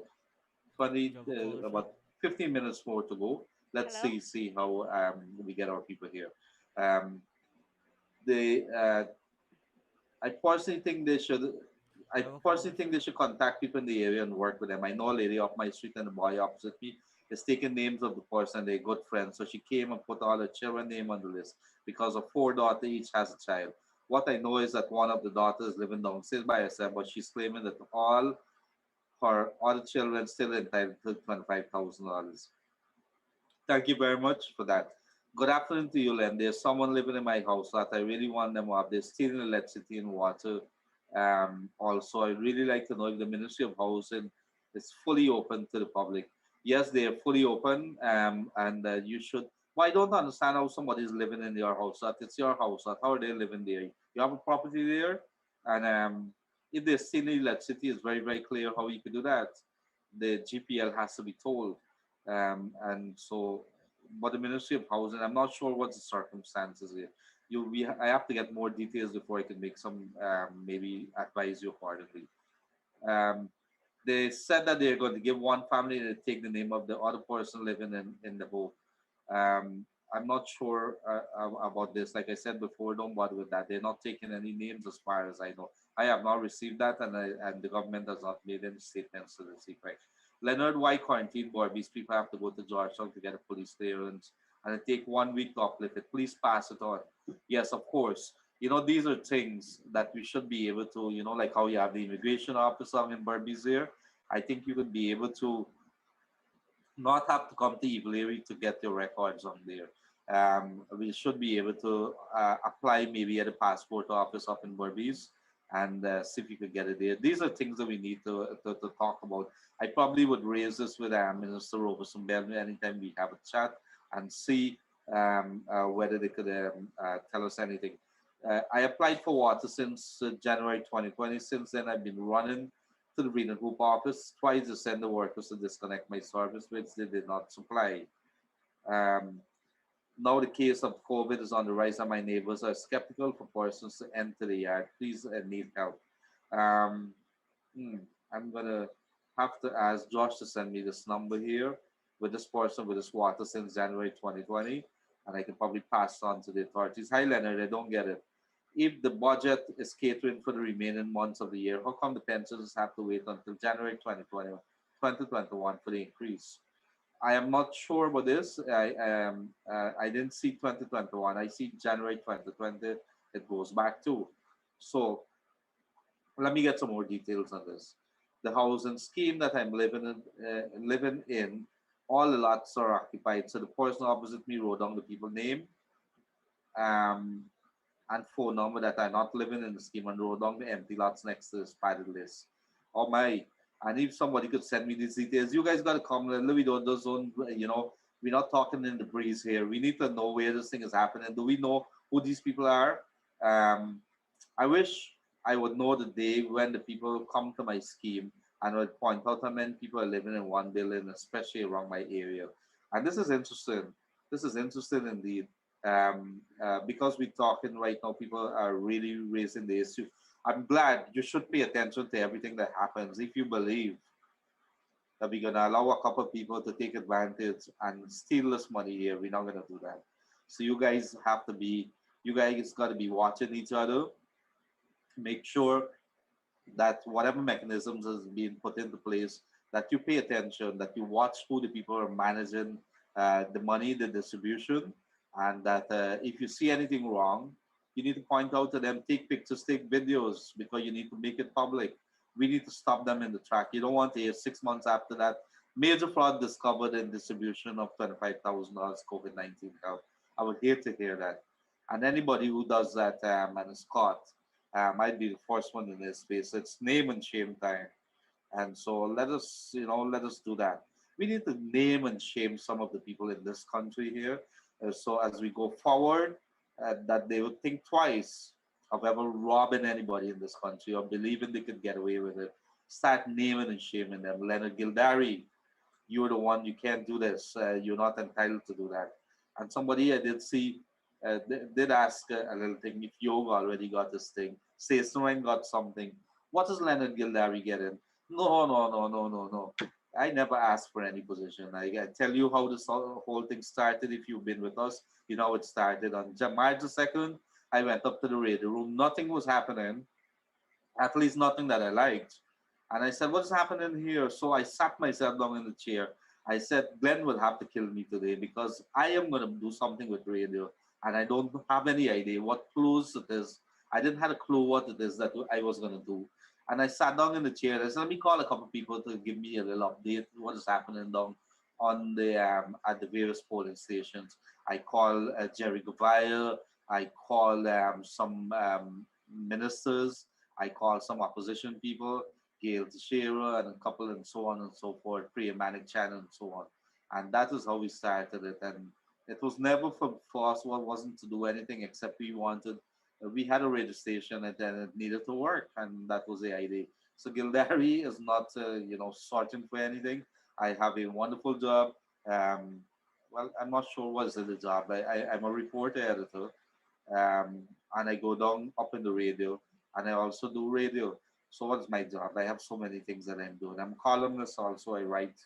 20, have a caller for about 15 minutes more to go. Let's Hello? see how we get our people here. Um, they I personally think they should. I you have a caller personally think for they should contact people in the area and work with them. I know a lady off my street and the boy opposite me is taking names of the person. They're good friends, so she came and put all her children name on the list because of four daughters each has a child. What I know is that one of the daughters living downstairs by herself, but she's claiming that all her other children still entitled to $25,000. Thank you very much for that. Good afternoon to you, Len. There's someone living in my house that I really want them up. They're stealing electricity and water. Also, I really like to know if the Ministry of Housing is fully open to the public. Yes, they are fully open, and you should. Well, I don't understand how somebody is living in your house. That it's your house. That how are they living there? You have a property there, and if they're stealing electricity, it's very clear how you can do that. The GPL has to be told, and so, but the Ministry of Housing, I'm not sure what the circumstances here. I have to get more details before I can make some maybe advise you accordingly. Um, they said that they're going to give one family and take the name of the other person living in the home. I'm not sure about this. Like I said before, don't bother with that. They're not taking any names as far as I know. I have not received that, and the government has not made any statements to this effect. Leonard, why quarantine Barbies? People have to go to Georgetown to get a police clearance, and it take 1 week to uplift it. Please pass it on. Yes, of course. These are things that we should be able to, like how you have the immigration officer in Barbies here. I think you could be able to not have to come to Evaluary to get your records on there. We should be able to apply maybe at a passport office up in Berbice and see if you could get it there. These are things that we need to talk about. I probably would raise this with Minister Robertson Bell anytime we have a chat and see whether they could tell us anything. I applied for water since January 2020. Since then, I've been running to the Green and Hoop office twice to send the workers to disconnect my service, which they did not supply. Um, Now the case of COVID is on the rise, and my neighbors are skeptical for persons to enter the yard. Please need help. Um, I'm gonna have to ask Josh to send me this number here with this person with this water since January 2020, and I can probably pass on to the authorities. Hi, Leonard. I don't get it. If the budget is catering for the remaining months of the year, how come the pensioners have to wait until January 2021 for the increase? I am not sure about this. I didn't see 2021. I see January 2020. It goes back to. So let me get some more details on this. The housing scheme that I'm living in, all the lots are occupied. So the person opposite me wrote down the people name um, and phone number that are not living in the scheme and wrote down the empty lots next to this padded list. Oh my! And if somebody could send me these details, you guys got to come. We don't just don't, we're not talking in the breeze here. We need to know where this thing is happening. Do we know who these people are? Um, I wish I would know the day when the people come to my scheme and would point out how many people are living in one building, especially around my area. And this is interesting. This is interesting indeed. Because we're talking right now, people are really raising the issue. I'm glad you should pay attention to everything that happens. If you believe that we're gonna allow a couple of people to take advantage and steal this money here, we're not gonna do that. So you guys got to be watching each other. Make sure that whatever mechanisms is being put into place, that you pay attention, that you watch who the people are managing the money, the distribution, and that if you see anything wrong, you need to point out to them, take pictures, take videos, because you need to make it public. We need to stop them in the track. You don't want to hear 6 months after that, major fraud discovered in distribution of $25,000 COVID-19 help. I would hate to hear that. And anybody who does that and is caught might be the first one in this space. It's name and shame time. And so let us do that. We need to name and shame some of the people in this country here. So as we go forward, that they would think twice of ever robbing anybody in this country or believing they could get away with it. Start naming and shaming them. Leonard Gildarie, you're the one, you can't do this. You're not entitled to do that. And somebody I did see did ask a little thing if Yoga already got this thing. Say Snowing got something. What is Leonard Gildarie getting? No, no, no, no, no, no. I never asked for any position. I tell you how this whole thing started. If you've been with us, you know it started on March the 2nd. I went up to the radio room. Nothing was happening, at least nothing that I liked. And I said, what's happening here? So I sat myself down in the chair. I said, Glenn will have to kill me today because I am going to do something with radio. And I don't have any idea what clues it is. I didn't have a clue what it is that I was going to do. And I sat down in the chair. I said, let me call a couple of people to give me a little update what is happening down on the at the various polling stations. I call Jerry Gavaya. I call some ministers. I call some opposition people, Gail Teixeira, and a couple, and so on and so forth, Priya Manik Chan, and so on. And that is how we started it. And it was never for us, what wasn't to do anything except we had a radio station and then it needed to work. And that was the idea. So Gildarie is not, searching for anything. I have a wonderful job. Well, I'm not sure what's the job. I'm a reporter editor. And I go down up in the radio, and I also do radio. So what's my job? I have so many things that I'm doing. I'm columnist also. I write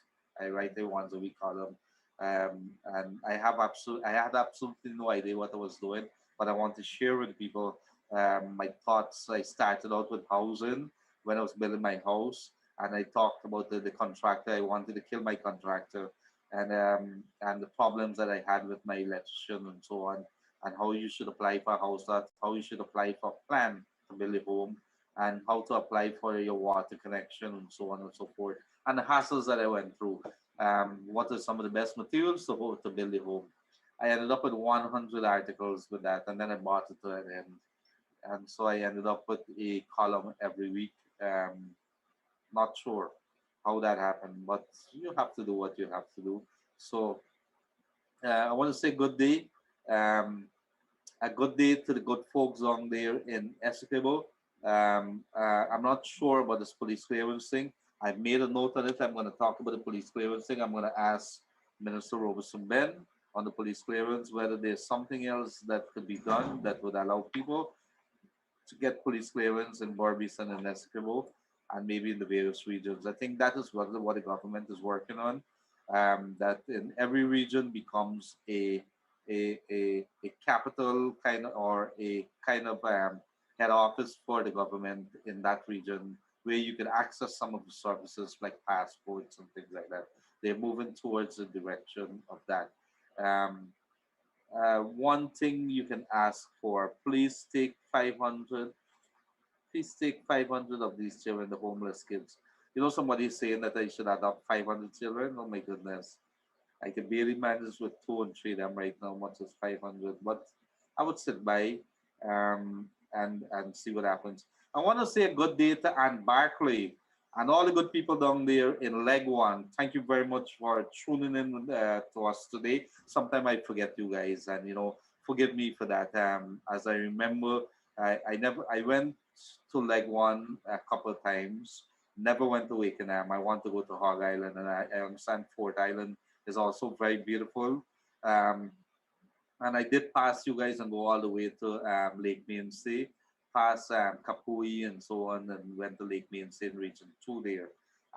a once a week column, and I had absolutely no idea what I was doing, but I want to share with people my thoughts. I started out with housing when I was building my house, and I talked about the contractor. I wanted to kill my contractor, and the problems that I had with my electrician and so on, and how you should apply for a house, that how you should apply for a plan to build a home, and how to apply for your water connection and so on and so forth, and the hassles that I went through. What are some of the best materials to build a home? I ended up with 100 articles with that, and then I bought it to an end. And so I ended up with a column every week. Not sure how that happened, but you have to do what you have to do. So I want to say good day. Um, a good day to the good folks down there in Essequibo. I'm not sure about this police clearance thing. I've made a note on it. I'm going to talk about the police clearance thing. I'm going to ask Minister Robertson Ben on the police clearance whether there's something else that could be done that would allow people to get police clearance in Barbizon and Essequibo and maybe in the various regions. I think that is what the government is working on. That in every region becomes a capital kind of or a kind of head office for the government in that region where you can access some of the services like passports and things like that. They're moving towards the direction of that. Um, One thing you can ask for, please take 500 of these children, the homeless kids. You know, somebody is saying that I should adopt 500 children. Oh my goodness. I can barely manage with two and three of them right now, much as 500. But I would sit by and see what happens. I want to say a good day to Ann Barkley and all the good people down there in Leg One. Thank you very much for tuning in to us today. Sometimes I forget you guys, and forgive me for that. As I remember, I went to Leg One a couple of times. Never went to Wakenham. I want to go to Hog Island, and I understand Fort Island is also very beautiful. Um, and I did pass you guys and go all the way to Lake Mainstay, past Kapui and so on, and went to Lake Mainstay in Region 2 there.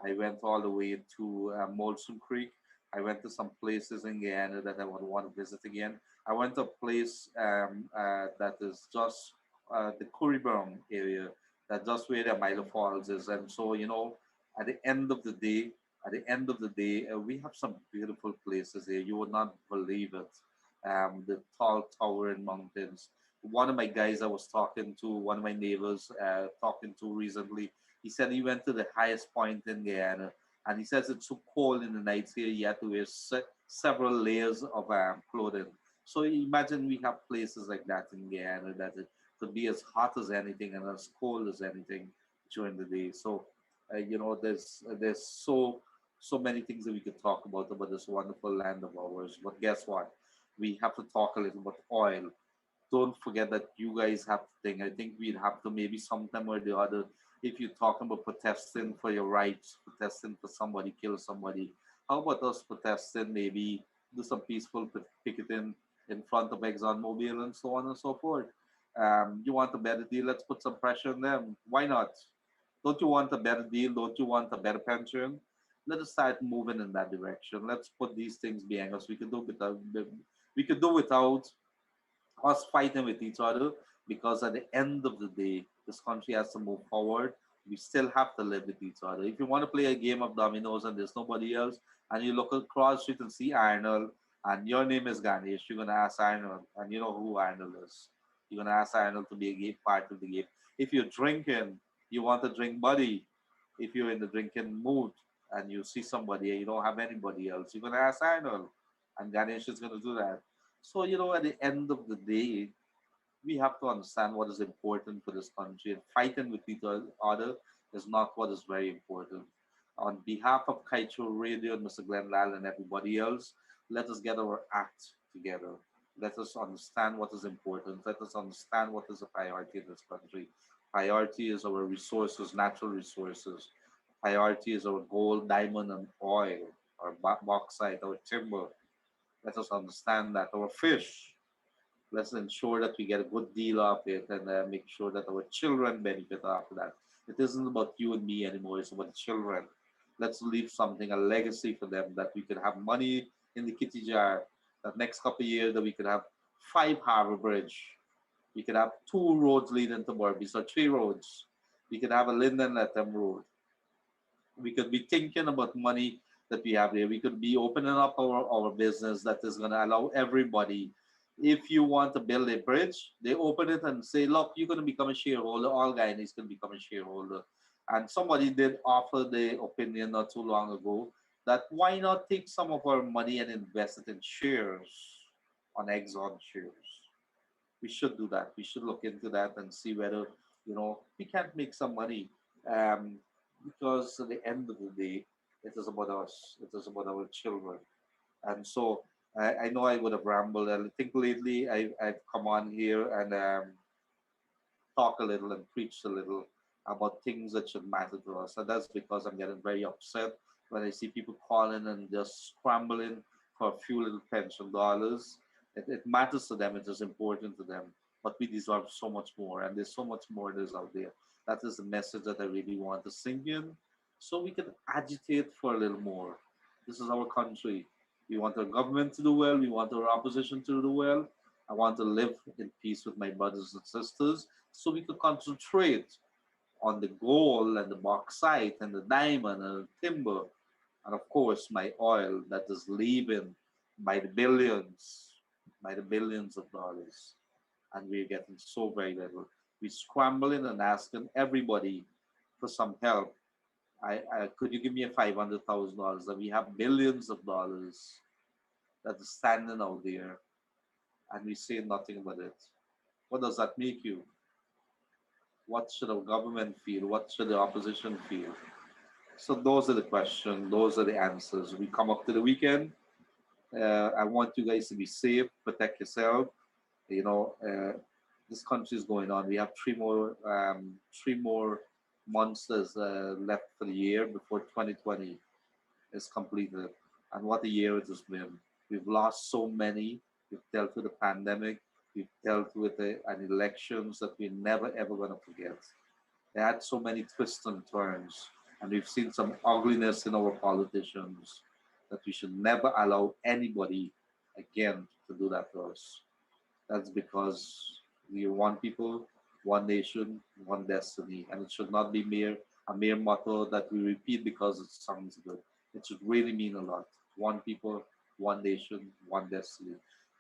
I went all the way to Molson Creek. I went to some places in Guyana that I would want to visit again. I went to a place that is just the Curryburn area, that just where the Milo Falls is. And so, at the end of the day, we have some beautiful places here. You would not believe it. The tall towering mountains. One of my guys I was talking to, one of my neighbors talking to recently, he said he went to the highest point in Guyana, and he says it's so cold in the nights here. You have to wear several layers of clothing. So imagine we have places like that in Guyana that it could be as hot as anything and as cold as anything during the day. So there's so many things that we could talk about this wonderful land of ours. But guess what? We have to talk a little about oil. Don't forget that you guys have to think. I think we'd have to maybe sometime or the other, if you're talking about protesting for your rights, protesting for somebody, kill somebody, how about us protesting, maybe do some peaceful picketing in front of ExxonMobil and so on and so forth. You want a better deal? Let's put some pressure on them. Why not? Don't you want a better deal? Don't you want a better pension? Let us start moving in that direction. Let's put these things behind us. We could do without us fighting with each other, because at the end of the day, this country has to move forward. We still have to live with each other. If you want to play a game of dominoes and there's nobody else, and you look across the street and see Arnold, and your name is Ganesh, you're gonna ask Arnold, and you know who Arnold is. You're gonna ask Arnold to be a part of the game. If you're drinking, you want a drink buddy. If you're in the drinking mood and you see somebody and you don't have anybody else, you're gonna ask Arnold, and Ganesh is gonna do that. So, at the end of the day, we have to understand what is important for this country, and fighting with each other is not what is very important. On behalf of Kaieteur Radio and Mr. Glenn Lal and everybody else, let us get our act together. Let us understand what is important. Let us understand what is a priority in this country. Priority is our resources, natural resources. Priority is our gold, diamond, and oil, our bauxite, our timber. Let us understand that our fish. Let's ensure that we get a good deal of it, and make sure that our children benefit after that. It isn't about you and me anymore. It's about the children. Let's leave something, a legacy for them, that we could have money in the kitty jar. That next couple of years that we could have 5 Harbor Bridge. We could have 2 roads leading to Burbis, or 3 roads. We could have a Linden Latham Road. We could be thinking about money that we have there. We could be opening up our business that is going to allow everybody. If you want to build a bridge, they open it and say, look, you're going to become a shareholder. All Guyanese can become a shareholder. And somebody did offer the opinion not too long ago that why not take some of our money and invest it in shares, on Exxon shares. We should do that. We should look into that and see whether, we can't make some money. Um, because at the end of the day, it is about us. It is about our children. And so I know I would have rambled. I think lately I've come on here and talk a little and preach a little about things that should matter to us. And that's because I'm getting very upset when I see people calling and just scrambling for a few little pension dollars. It matters to them, it is important to them. But we deserve so much more, and there's so much more that's out there. That is the message that I really want to sink in so we can agitate for a little more. This is our country. We want our government to do well, we want our opposition to do well. I want to live in peace with my brothers and sisters so we could concentrate on the gold and the bauxite and the diamond and the timber, and of course my oil that is leaving by the billions, of dollars, and we're getting so very little. We're scrambling and asking everybody for some help. I could you give me a $500,000? And we have billions of dollars that is standing out there, and we say nothing about it. What does that make you? What should our government feel? What should the opposition feel? So those are the questions. Those are the answers. We come up to the weekend. I want you guys to be safe, protect yourself. You know, this country is going on. We have three more months left for the year before 2020 is completed. And what a year it has been. We've lost so many. We've dealt with the pandemic. We've dealt with an elections that we're never ever going to forget. They had so many twists and turns, and we've seen some ugliness in our politicians that we should never allow anybody again to do that to us. That's because we are one people, one nation, one destiny, and it should not be a mere motto that we repeat because it sounds good. It should really mean a lot. One people, one nation, one destiny.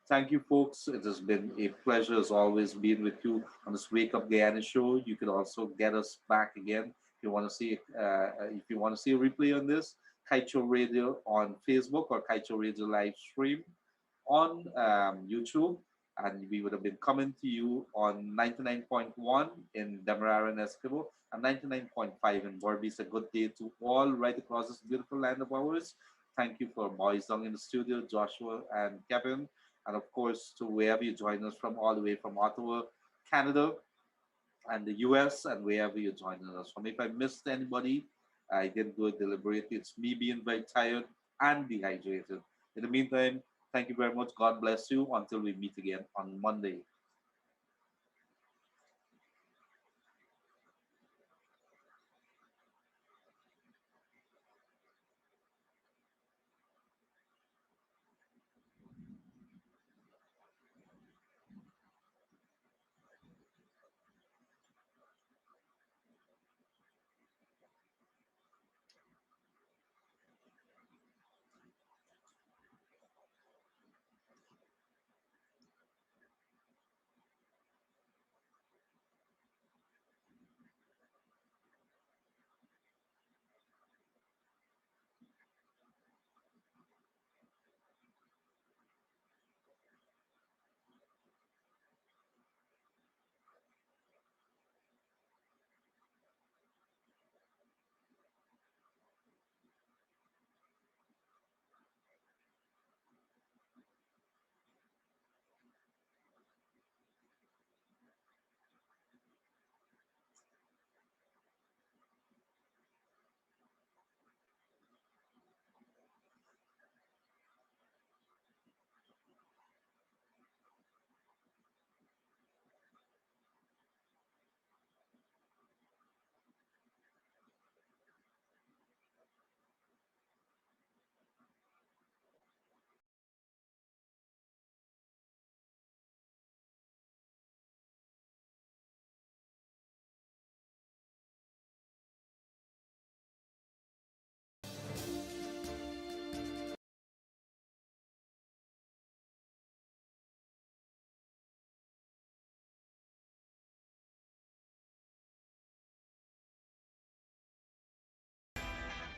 Thank you, folks. It has been a pleasure as always being with you on this Wake Up Guyana show. You can also get us back again if you want to see a replay on this. Kaieteur Radio on Facebook or Kaieteur Radio live stream on YouTube, and we would have been coming to you on 99.1 in Demerara and Esquivel and 99.5 in Borbies. A good day to all right across this beautiful land of ours. Thank you for boys down in the studio, Joshua and Kevin, and of course to wherever you join us from, all the way from Ottawa, Canada, and the US, and wherever you're joining us from. If I missed anybody, I didn't do it deliberately. It's me being very tired and dehydrated. In the meantime, thank you very much. God bless you until we meet again on Monday.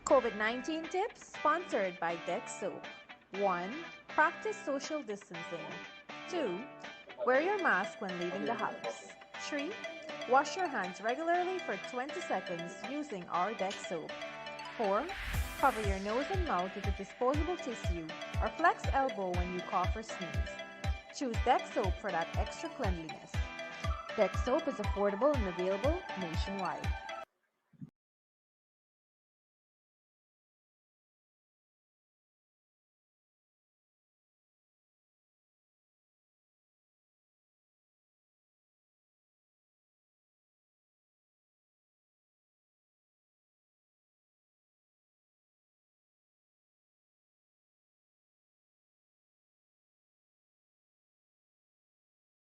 COVID-19 tips sponsored by Dex Soap. 1. Practice social distancing. 2. Wear your mask when leaving the house. 3. Wash your hands regularly for 20 seconds using our Dex Soap. 4. Cover your nose and mouth with a disposable tissue or flex elbow when you cough or sneeze. Choose Dex Soap for that extra cleanliness. Dex Soap is affordable and available nationwide.